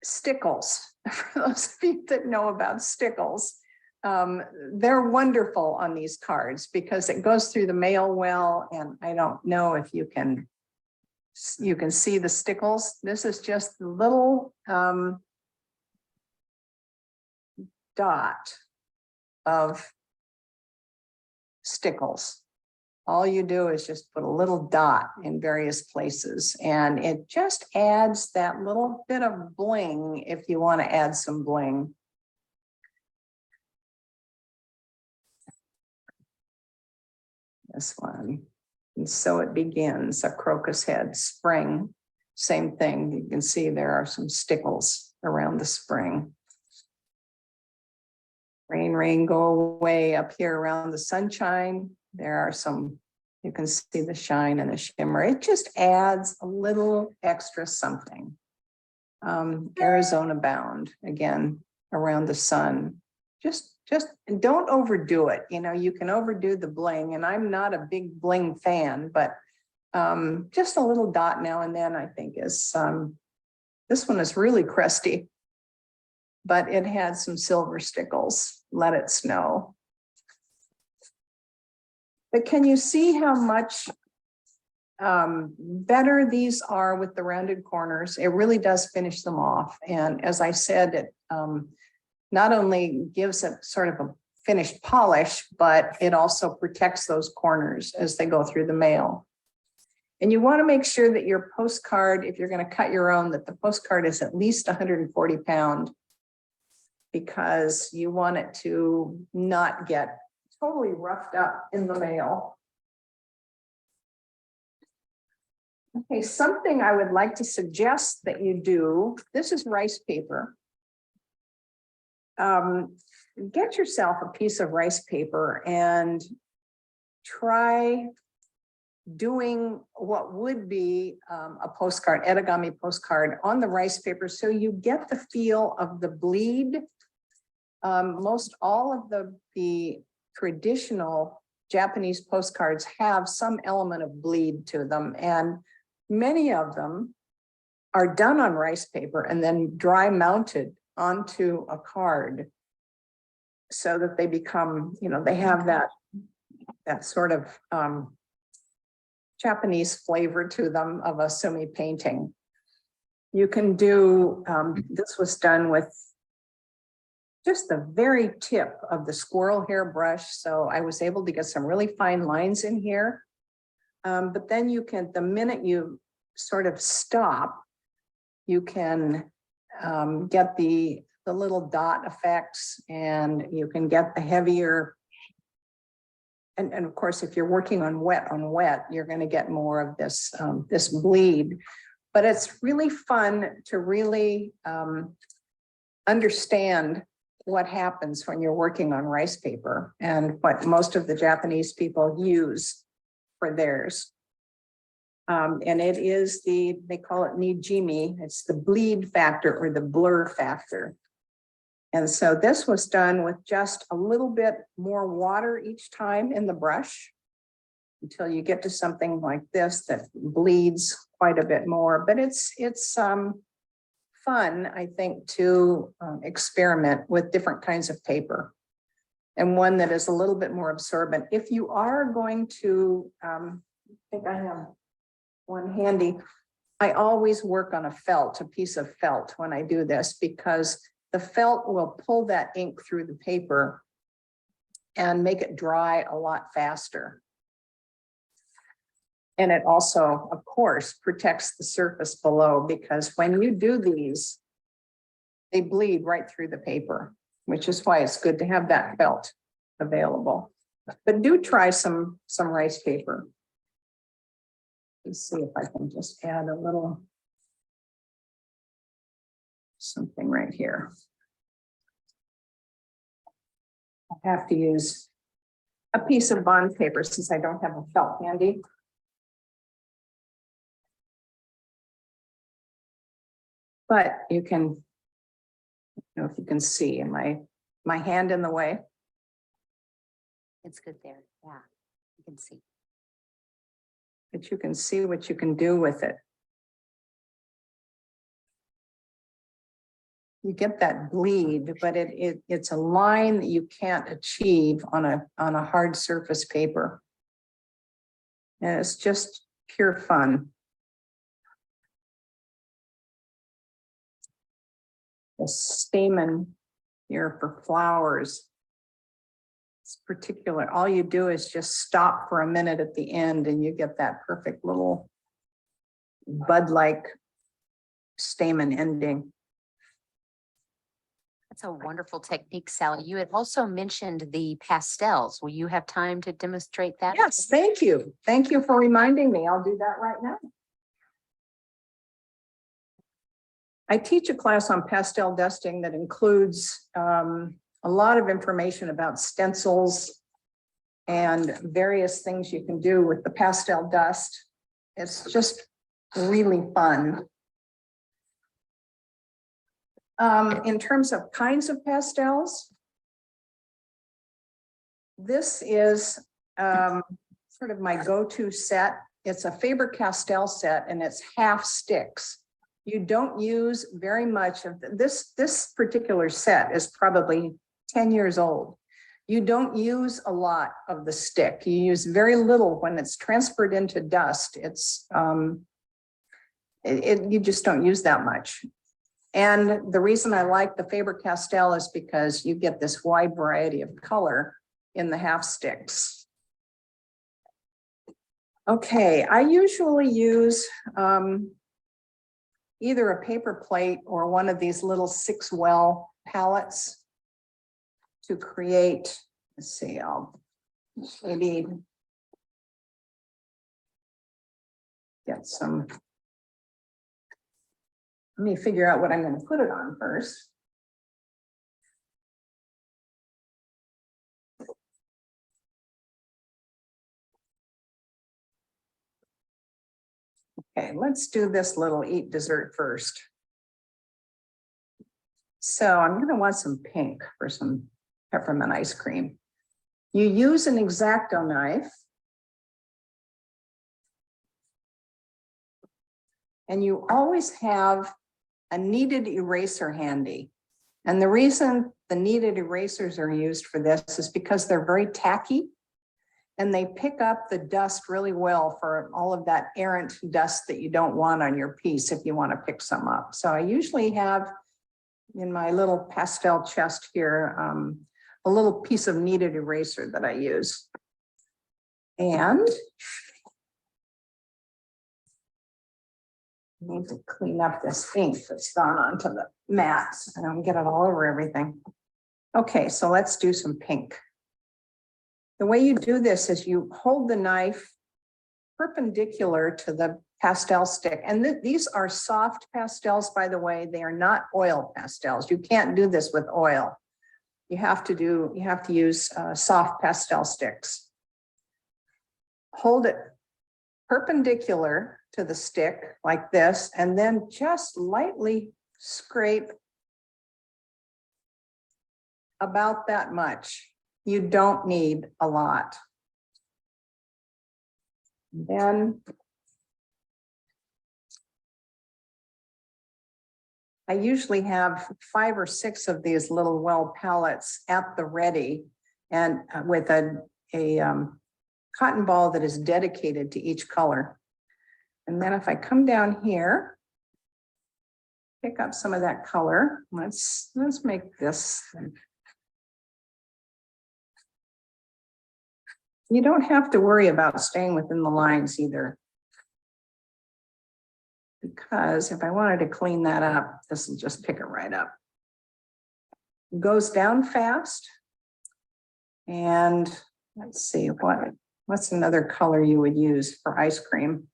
stickles, for those of you that know about stickles, they're wonderful on these cards because it goes through the mail well, and I don't know if you can see the stickles. This is just the little dot of stickles. All you do is just put a little dot in various places, and it just adds that little bit of bling if you want to add some bling. This one. And so it begins, a crocus head, spring. Same thing. You can see there are some stickles around the spring. Rain, rain, go away. Up here around the sunshine, there are some, you can see the shine and the shimmer. It just adds a little extra something. Arizona bound, again, around the sun. Just don't overdo it. You know, you can overdo the bling, and I'm not a big bling fan, but just a little dot now and then, I think is, this one is really crusty, but it had some silver stickles. Let it snow. But can you see how much better these are with the rounded corners? It really does finish them off. And as I said, it not only gives it sort of a finished polish, but it also protects those corners as they go through the mail. And you want to make sure that your postcard, if you're going to cut your own, that the postcard is at least 140 pounds, because you want it to not get totally roughed up in the mail. Okay, something I would like to suggest that you do, this is rice paper. get yourself a piece of rice paper and try doing what would be a postcard, Etegami postcard on the rice paper, so you get the feel of the bleed. Most all of the traditional Japanese postcards have some element of bleed to them, and many of them are done on rice paper and then dry mounted onto a card so that they become, you know, they have that sort of Japanese flavor to them of a Sumi painting. You can do, this was done with just the very tip of the squirrel hair brush. So I was able to get some really fine lines in here. But then you can, the minute you sort of stop, you can get the little dot effects, and you can get the heavier. And of course, if you're working on wet, you're going to get more of this, this bleed. But it's really fun to really understand what happens when you're working on rice paper and what most of the Japanese people use for theirs. And it is they call it nijimi. It's the bleed factor or the blur factor. And so this was done with just a little bit more water each time in the brush until you get to something like this that bleeds quite a bit more. But it's fun, I think, to experiment with different kinds of paper, and one that is a little bit more absorbent. If you are going to, I think I have one handy. I always work on a piece of felt when I do this, because the felt will pull that ink through the paper and make it dry a lot faster. And it also, of course, protects the surface below, because when you do these, they bleed right through the paper, which is why it's good to have that felt available. But do try some rice paper. Let's see if I can just add a little something right here. I have to use a piece of bond paper since I don't have a felt handy. But you can, you know, if you can see, in my hand in the way. It's good there. Yeah, you can see. But you can see what you can do with it. You get that bleed, but it's a line that you can't achieve on a hard surface paper. And it's just pure fun. The stamen here for flowers. It's particular. All you do is just stop for a minute at the end and you get that perfect little bud-like stamen ending. That's a wonderful technique, Sally. You had also mentioned the pastels. Will you have time to demonstrate that? Yes, thank you. Thank you for reminding me. I'll do that right now. I teach a class on pastel dusting that includes a lot of information about stencils and various things you can do with the pastel dust. It's just really fun. In terms of kinds of pastels, this is sort of my go-to set. It's a Faber-Castell set, and it's half sticks. You don't use very much of this. This particular set is probably 10 years old. You don't use a lot of the stick. You use very little when it's transferred into dust. It's you just don't use that much. And the reason I like the Faber-Castell is because you get this wide variety of color in the half sticks. Okay, I usually use either a paper plate or one of these little 6-well palettes to create, let's see, I'll maybe get some. Let me figure out what I'm going to put it on first. Okay, let's do this little eat dessert first. So I'm gonna want some pink for some peppermint ice cream. You use an X-Acto knife. And you always have a kneaded eraser handy. And the reason the kneaded erasers are used for this is because they're very tacky. And they pick up the dust really well for all of that errant dust that you don't want on your piece if you want to pick some up. So I usually have in my little pastel chest here, a little piece of kneaded eraser that I use. And I need to clean up this ink that's gone onto the mats. I don't get it all over everything. Okay, so let's do some pink. The way you do this is you hold the knife perpendicular to the pastel stick. And these are soft pastels, by the way. They are not oil pastels. You can't do this with oil. You have to use soft pastel sticks. Hold it perpendicular to the stick like this, and then just lightly scrape about that much. You don't need a lot. Then I usually have 5 or 6 of these little well palettes at the ready, and with a cotton ball that is dedicated to each color. And then if I come down here, pick up some of that color, let's make this. You don't have to worry about staying within the lines either. Because if I wanted to clean that up, this will just pick it right up. It goes down fast. And let's see, what's another color you would use for ice cream?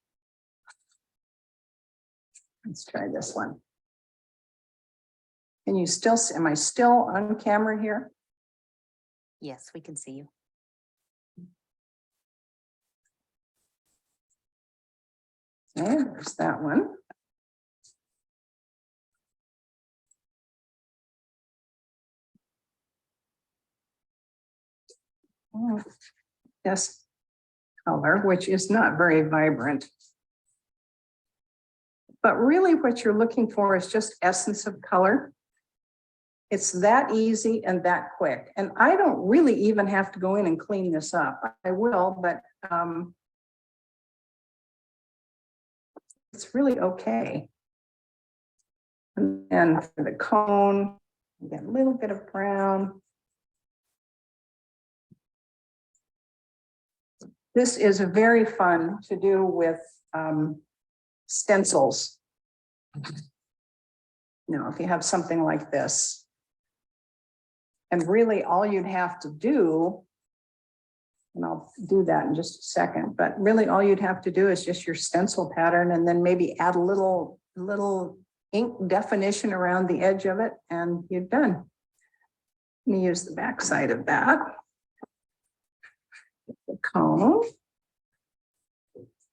Let's try this one. Can you still see, am I still on camera here? Yes, we can see you. Okay, there's that one. This color, which is not very vibrant. But really what you're looking for is just essence of color. It's that easy and that quick. And I don't really even have to go in and clean this up. I will, but it's really okay. And then for the cone, you get a little bit of brown. This is very fun to do with stencils. Now, if you have something like this, and really all you'd have to do, and I'll do that in just a second, but really all you'd have to do is just your stencil pattern and then maybe add a little ink definition around the edge of it and you're done. Let me use the back side of that. The cone.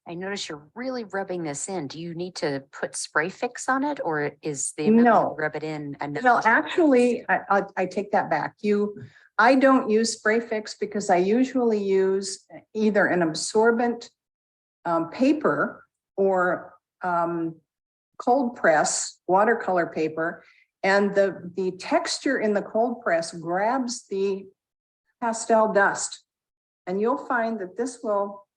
I notice you're really rubbing this in. Do you need to put spray fix on it, or is the No. rub it in enough? Well, actually, I take that back. I don't use spray fix because I usually use either an absorbent paper or cold press watercolor paper. And the texture in the cold press grabs the pastel dust. And you'll find that this will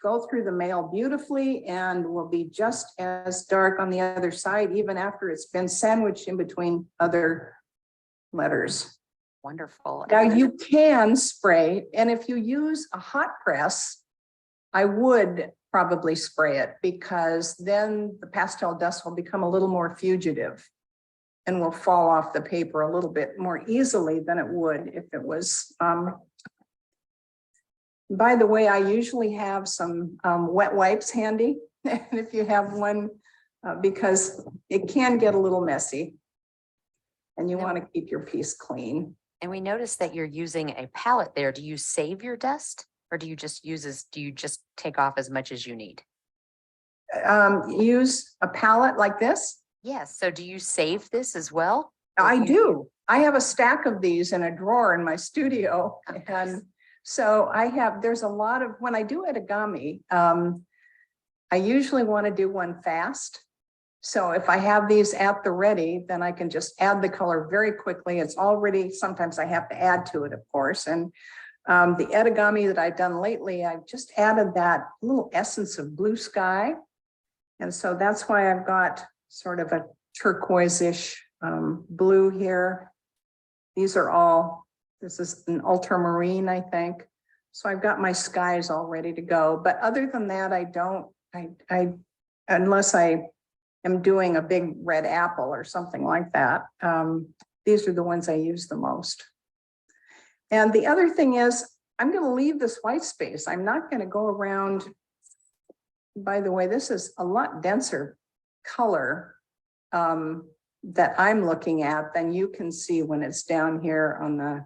go through the mail beautifully and will be just as dark on the other side, even after it's been sandwiched in between other letters. Wonderful. Now you can spray, and if you use a hot press, I would probably spray it because then the pastel dust will become a little more fugitive and will fall off the paper a little bit more easily than it would if it was. By the way, I usually have some wet wipes handy, and if you have one, because it can get a little messy and you want to keep your piece clean. And we noticed that you're using a palette there. Do you save your dust, or do you just take off as much as you need? use a palette like this. Yes. So do you save this as well? Or I you- do. I have a stack of these in a drawer in my studio. Oh, nice. And so there's a lot of, when I do Etegami, I usually want to do one fast. So if I have these at the ready, then I can just add the color very quickly. It's already, sometimes I have to add to it, of course. And the Etegami that I've done lately, I've just added that little essence of blue sky. And so that's why I've got sort of a turquoise-ish blue here. These are all, this is an ultramarine, I think. So I've got my skies all ready to go. But other than that, unless I am doing a big red apple or something like that, these are the ones I use the most. And the other thing is, I'm going to leave this white space. I'm not going to go around. By the way, this is a lot denser color that I'm looking at than you can see when it's down here on the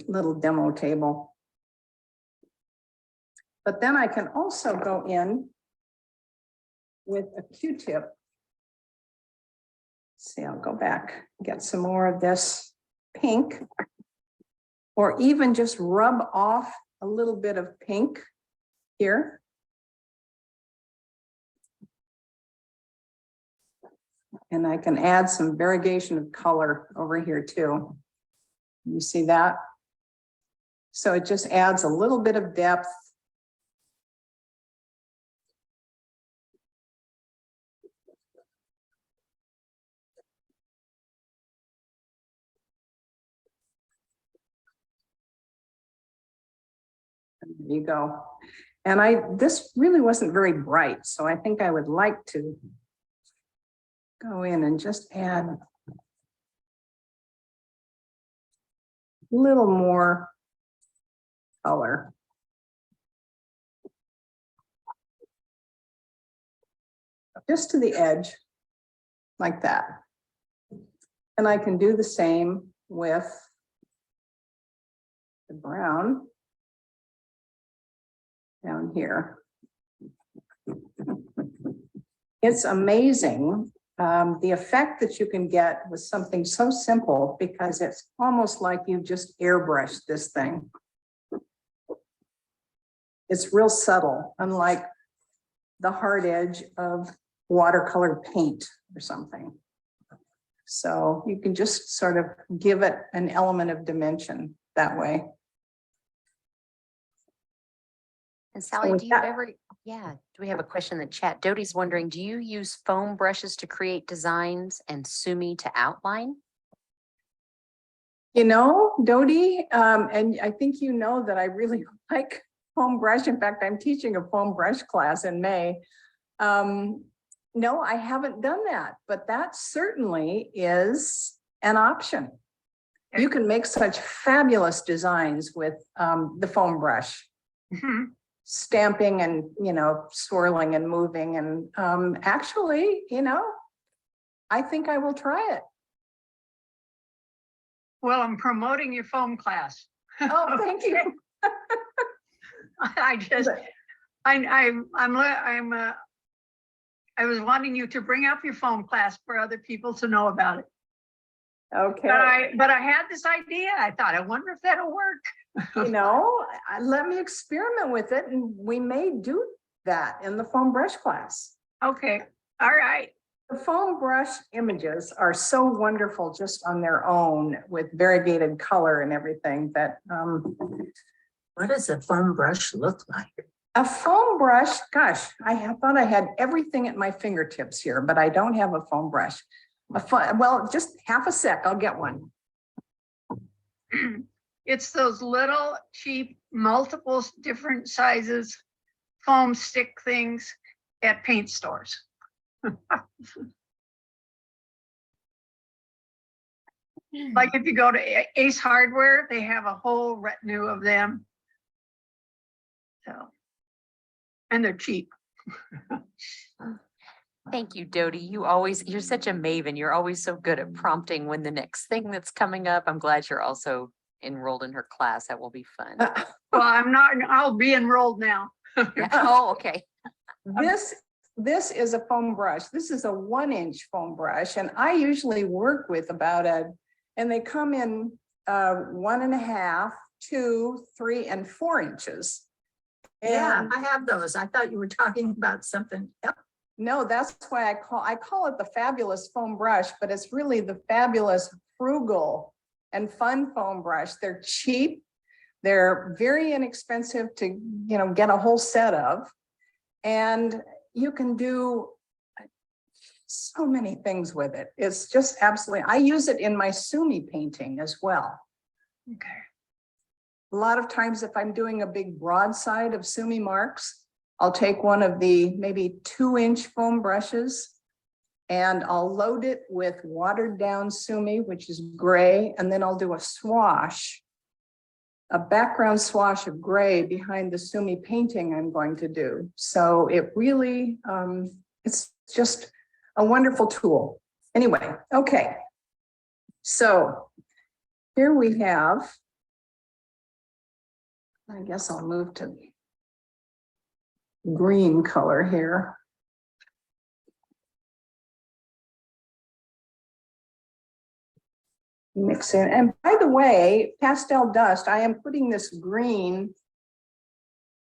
little demo table. But then I can also go in with a Q-tip. See, I'll go back, get some more of this pink, or even just rub off a little bit of pink here. And I can add some variegation of color over here too. You see that? So it just adds a little bit of depth. There you go. And this really wasn't very bright, so I think I would like to go in and just add a little more color. Just to the edge, like that. And I can do the same with the brown down here. It's amazing the effect that you can get with something so simple, because it's almost like you just airbrushed this thing. It's real subtle, unlike the hard edge of watercolor paint or something. So you can just sort of give it an element of dimension that way. And Sally, with do you that- ever, yeah, do we have a question in the chat? Doty's wondering, do you use foam brushes to create designs and Sumi to outline? You know, Dodie, and I think you know that I really like foam brush. In fact, I'm teaching a foam brush class in May. No, I haven't done that, but that certainly is an option. You can make such fabulous designs with the foam brush. Mhm. Stamping and, swirling and moving. And actually, I think I will try it. Well, I'm promoting your foam class. Oh, thank you. I just, I was wanting you to bring up your foam class for other people to know about it. Okay. But I had this idea. I thought, I wonder if that'll work. Let me experiment with it, and we may do that in the foam brush class. Okay, all right. The foam brush images are so wonderful just on their own, with variegated color and everything, that What does a foam brush look like? a foam brush, gosh, thought I had everything at my fingertips here, but I don't have a foam brush. Well, just half a sec, I'll get one. It's those little cheap, multiple different sizes foam stick things at paint stores. Like if you go to Ace Hardware, they have a whole retinue of them. So, and they're cheap. Thank you, Doty. You're such a maven. You're always so good at prompting when the next thing that's coming up. I'm glad you're also enrolled in her class. That will be fun. Well, I'm not, I'll be enrolled now. Yeah. Oh, okay. This is a foam brush. This is a 1-inch foam brush, and I usually work with and they come in 1.5, 2, 3, and 4 inches. Yeah, And I have those. I thought you were talking about something. Yep. no, that's why I call it the fabulous foam brush, but it's really the fabulous, frugal, and fun foam brush. They're cheap. They're very inexpensive to, get a whole set of. And you can do so many things with it. It's just absolutely, I use it in my Sumi painting as well. Okay. A lot of times if I'm doing a big broadside of Sumi marks, I'll take one of the maybe 2-inch foam brushes and I'll load it with watered down Sumi, which is gray, and then I'll do a background swash of gray behind the Sumi painting I'm going to do. So it really, it's just a wonderful tool. Anyway, okay. So here we have, I guess I'll move to green color here. Mix in, and by the way, pastel dust, I am putting this green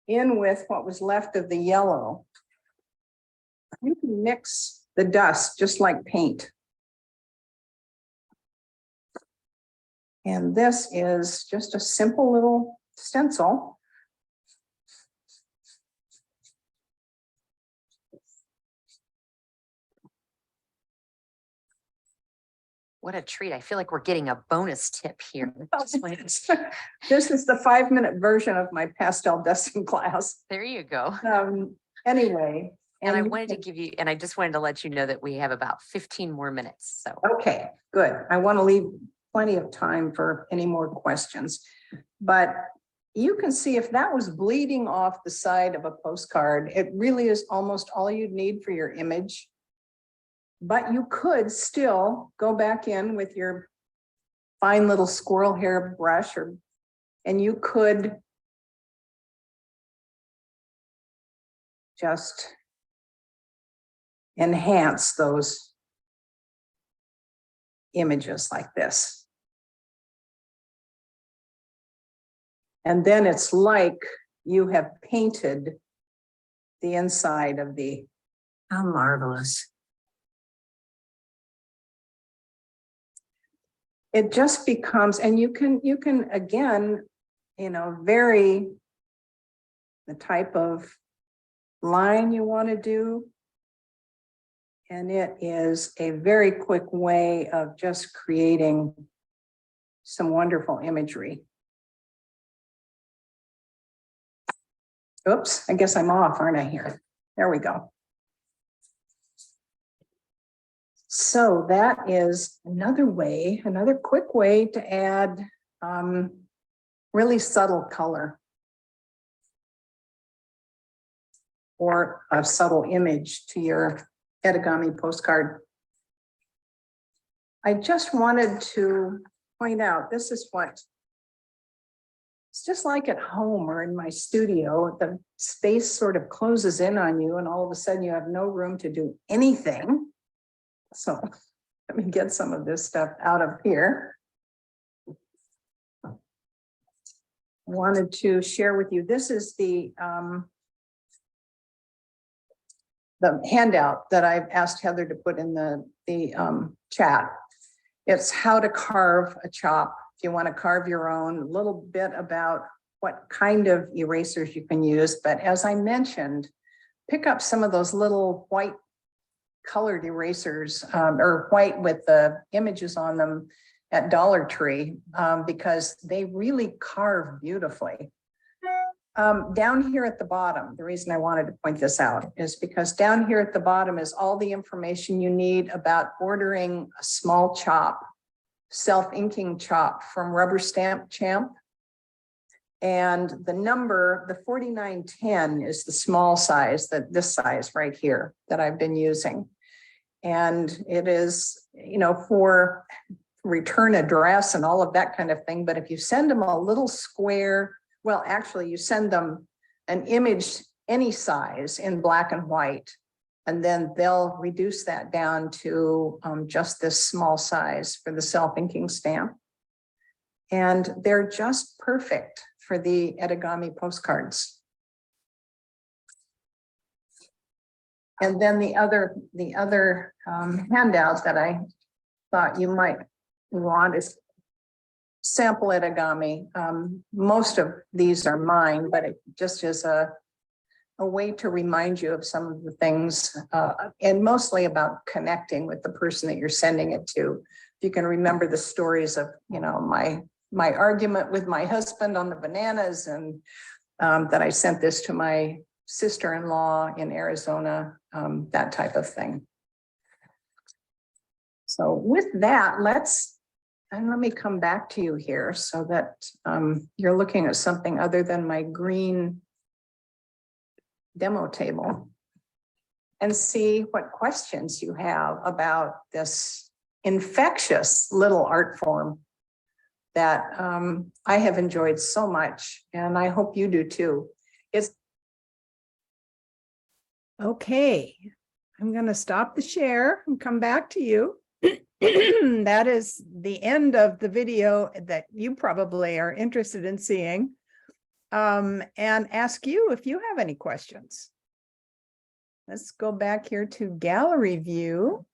in with what was left of the yellow. You can mix the dust just like paint. And this is just a simple little stencil. What a treat. I feel like we're getting a bonus tip here. Just wanted to- This is the 5-minute version of my pastel dusting class. There you go. Anyway. And I you wanted to can- give you, and I just wanted to let you know that we have about 15 more minutes. So Okay, good. I want to leave plenty of time for any more questions. But you can see if that was bleeding off the side of a postcard, it really is almost all you'd need for your image. But you could still go back in with your fine little squirrel hair brush and you could just enhance those images like this. And then it's like you have painted the inside of the. How marvelous. It just becomes, and you can again, vary the type of line you want to do. And it is a very quick way of just creating some wonderful imagery. Oops, I guess I'm off, aren't I here? There we go. So that is another way, another quick way to add really subtle color or a subtle image to your Etegami postcard. I just wanted to point out, this is what it's just like at home or in my studio, the space sort of closes in on you and all of a sudden you have no room to do anything. So let me get some of this stuff out of here. I wanted to share with you, this is the handout that I've asked Heather to put in the chat. It's how to carve a chop. If you want to carve your own, a little bit about what kind of erasers you can use. But as I mentioned, pick up some of those little white colored erasers or white with the images on them at Dollar Tree because they really carve beautifully. Down here at the bottom, the reason I wanted to point this out is because down here at the bottom is all the information you need about ordering a small chop, self-inking chop from Rubber Stamp Champ. And the number, the 4910 is the small size, this size right here that I've been using. And it is, for return address and all of that kind of thing. But if you send them a little square, well, actually you send them an image any size in black and white. And then they'll reduce that down to just this small size for the self-inking stamp. And they're just perfect for the Etegami postcards. And then the other handout that I thought you might want is sample Etegami. Most of these are mine, but it just is a way to remind you of some of the things, and mostly about connecting with the person that you're sending it to. If you can remember the stories of, you know, my argument with my husband on the bananas, and that I sent this to my sister-in-law in Arizona, that type of thing. So with that, let me come back to you here so that you're looking at something other than my green demo table and see what questions you have about this infectious little art form that I have enjoyed so much, and I hope you do too. It's Okay, I'm going to stop the share and come back to you. That is the end of the video that you probably are interested in seeing, and ask you if you have any questions. Let's go back here to gallery view.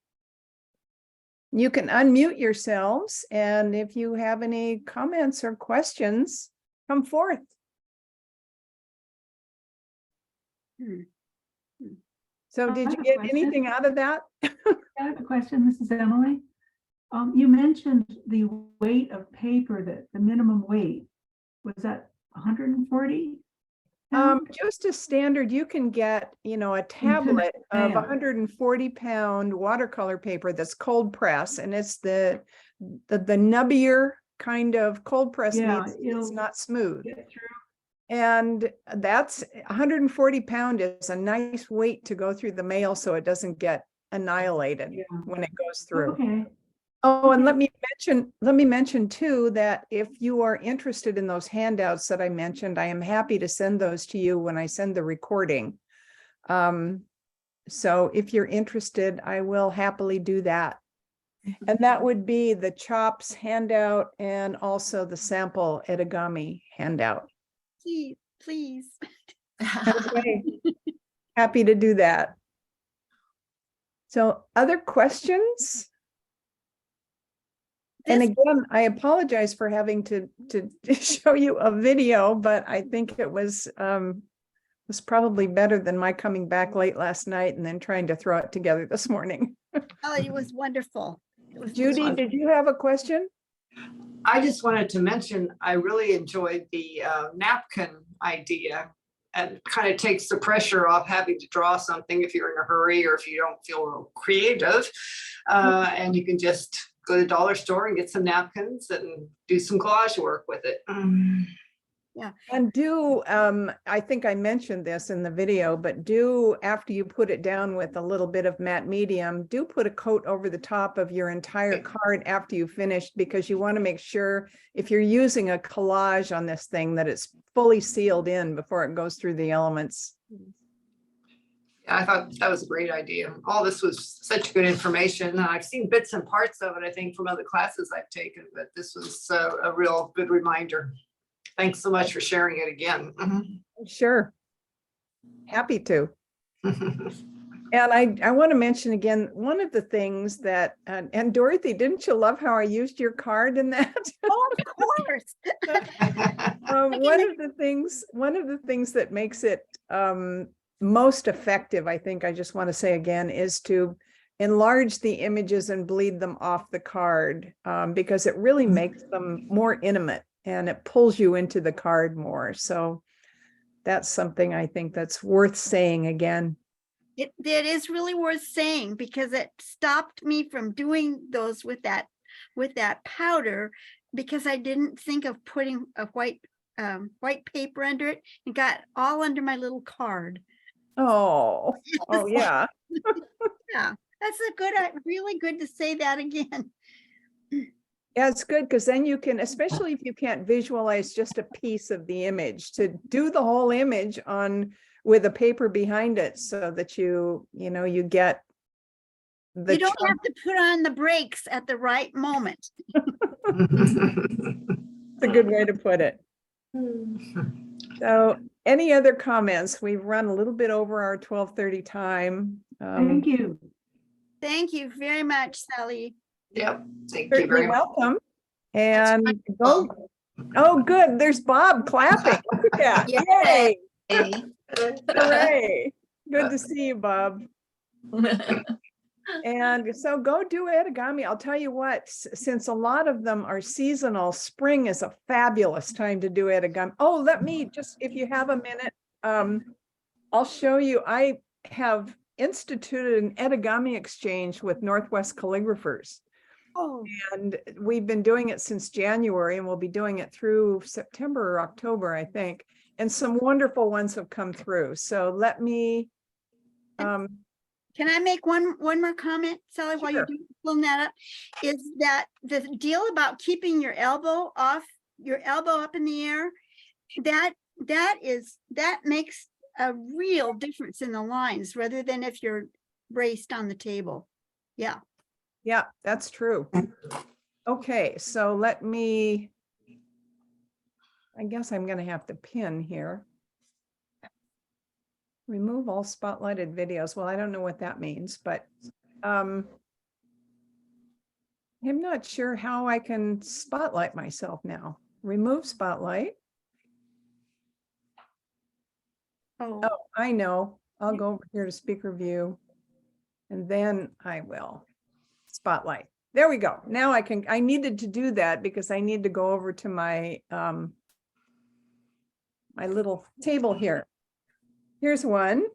You can unmute yourselves, and if you have any comments or questions, come forth. So I did have you a get question. anything out of that? I have a question. This is Emily. You mentioned the weight of paper, that the minimum weight, was that 140? Just a standard, you can get, you know, a tablet of mail. 140-pound watercolor paper that's cold press, and it's the nubbier kind of cold press Yeah, means it's it'll not smooth. get through. And that's 140-pound is a nice weight to go through the mail so it doesn't get annihilated Yeah. when it goes through. Okay. Oh, and Okay. let me mention too, that if you are interested in those handouts that I mentioned, I am happy to send those to you when I send the recording. So if you're interested, I will happily do that. And that would be the CHOPS handout and also the sample Etegami handout. Please, please. Okay. Happy to do that. So other questions? And This- again, I apologize for having to show you a video, but I think it was probably better than my coming back late last night and then trying to throw it together this morning. Oh, it was wonderful. It was Judy, wonderful. did you have a question? I just wanted to mention, I really enjoyed the napkin idea, and kind of takes the pressure off having to draw something if you're in a hurry or if you don't feel real creative. And you can just go to the dollar store and get some napkins and do some collage work with it. And do, I think I mentioned this in the video, but do, after you put it down with a little bit of matte medium, do put a coat over the top of your entire card after you finished, because you want to make sure if you're using a collage on this thing that it's fully sealed in before it goes through the elements. Yeah, I thought that was a great idea. All this was such good information. I've seen bits and parts of it, I think, from other classes I've taken, but this was a real good reminder. Thanks so much for sharing it again. Sure. Happy to. And I want to mention again, one of the things that, and Dorothy, didn't you love how I used your card in that? Oh, of course. One of the things that makes it most effective, I think I just want to say again, is to enlarge the images and bleed them off the card, because it really makes them more intimate and it pulls you into the card more. So that's something I think that's worth saying again. It is really worth saying, because it stopped me from doing those with that powder, because I didn't think of putting a white paper under it, and got all under my little card. Oh yeah. Yeah, that's really good to say that again. Yeah, it's good, because then you can, especially if you can't visualize just a piece of the image, to do the whole image on with a paper behind it so that you know, you get the You don't chunk. have to put on the brakes at the right moment. It's a good way to put it. So any other comments? We've run a little bit over our 12:30 time. Thank you. Thank you very much, Sally. Yep, thank you Certainly very much. welcome. And go. Oh, good. There's Bob clapping. Look at that. Yay. Yay. Hooray. Good to see you, Bob. And so go do Etegami. I'll tell you what, since a lot of them are seasonal, spring is a fabulous time to do Etegami. Oh, let me just, if you have a minute, I'll show you. I have instituted an Etegami exchange with Northwest calligraphers. Oh, And we've been doing it since January, and we'll be doing it through September or October, I think. And some wonderful ones have come through. So let me, can I make one more comment, Sally, while you're Sure. pulling that up? Is that the deal about keeping your elbow off, your elbow up in the air? That makes a real difference in the lines rather than if you're braced on the table. Yeah. yeah, that's true. Okay, so let me, I guess I'm going to have to pin here. Remove all spotlighted videos. Well, I don't know what that means, but I'm not sure how I can spotlight myself now. Remove spotlight. Oh, Oh, I know. I'll go over here to speaker view, and then I will spotlight. There we go. Now I needed to do that because I need to go over to my my little table here. Here's one.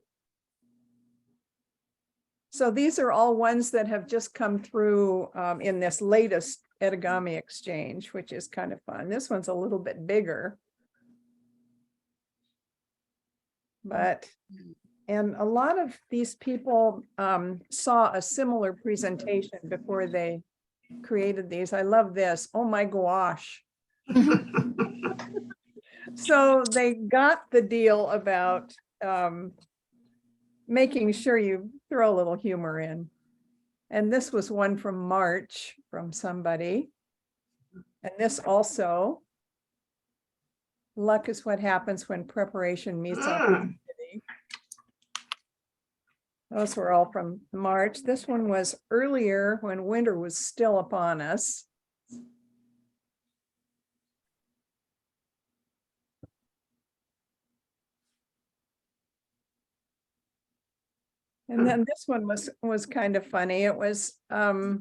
So these are all ones that have just come through in this latest Etegami exchange, which is kind of fun. This one's a little bit bigger. And a lot of these people saw a similar presentation before they created these. I love this. Oh my gosh. So they got the deal about making sure you throw a little humor in. And this was one from March from somebody. And this also, luck is what happens when preparation meets opportunity. Those were all from March. This one was earlier when winter was still upon us. And then this one was kind of funny. It was a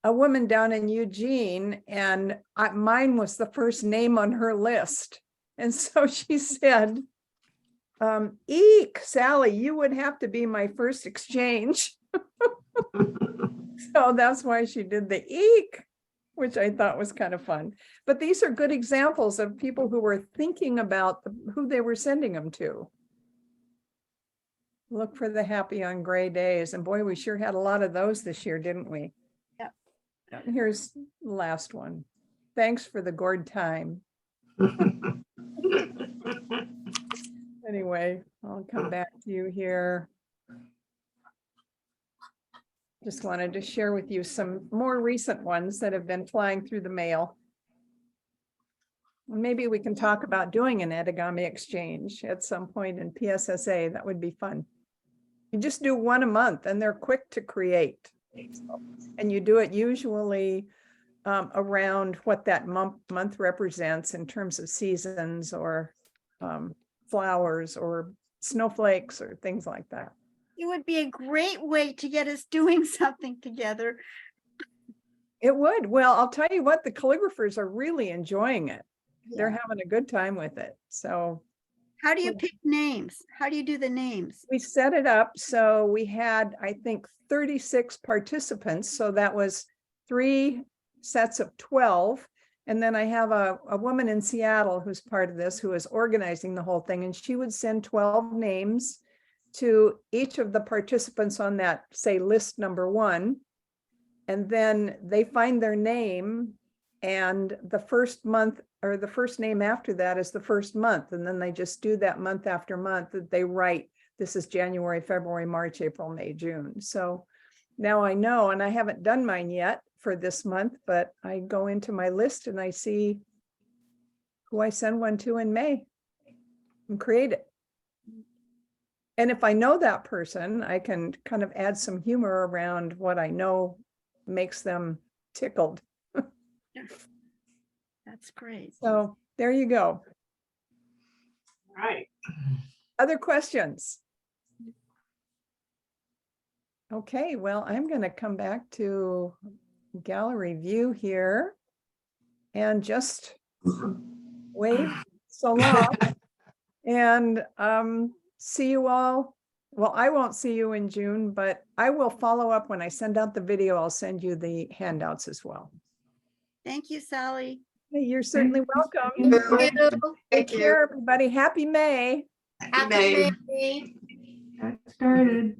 woman down in Eugene, and mine was the first name on her list. And so she said, eek, Sally, you would have to be my first exchange. So that's why she did the eek, which I thought was kind of fun. But these are good examples of people who were thinking about who they were sending them to. Look for the happy on gray days. And boy, we sure had a lot of those this year, didn't we? Yep. And here's the last one. Thanks for the gourd time. Anyway, I'll come back to you here. Just wanted to share with you some more recent ones that have been flying through the mail. Maybe we can talk about doing an Etegami exchange at some point in PSSA. That would be fun. You just do one a month and they're quick to create. And you do it usually around what that month represents in terms of seasons or flowers or snowflakes or things like that. it would be a great way to get us doing something together. It would. Well, I'll tell you what, the calligraphers are really enjoying it. They're having a good time with it. So How do you pick names? How do you do the names? we set it up. So we had, I think, 36 participants. So that was 3 sets of 12. And then I have a woman in Seattle who's part of this, who is organizing the whole thing. And she would send 12 names to each of the participants on that, say, list number 1. And then they find their name. And the first month or the first name after that is the first month. And then they just do that month after month that they write, this is January, February, March, April, May, June. So now I know, and I haven't done mine yet for this month, but I go into my list and I see who I send one to in May and create it. And if I know that person, I can kind of add some humor around what I know makes them tickled. That's great. So there you go. Right. Other questions? Okay, well, I'm going to come back to gallery view here and just wave so long and see you all. Well, I won't see you in June, but I will follow up when I send out the video. I'll send you the handouts as well. Thank you, Sally. Hey, you're certainly Thanks. welcome. Take care, everybody. Happy May. Happy May. Got started.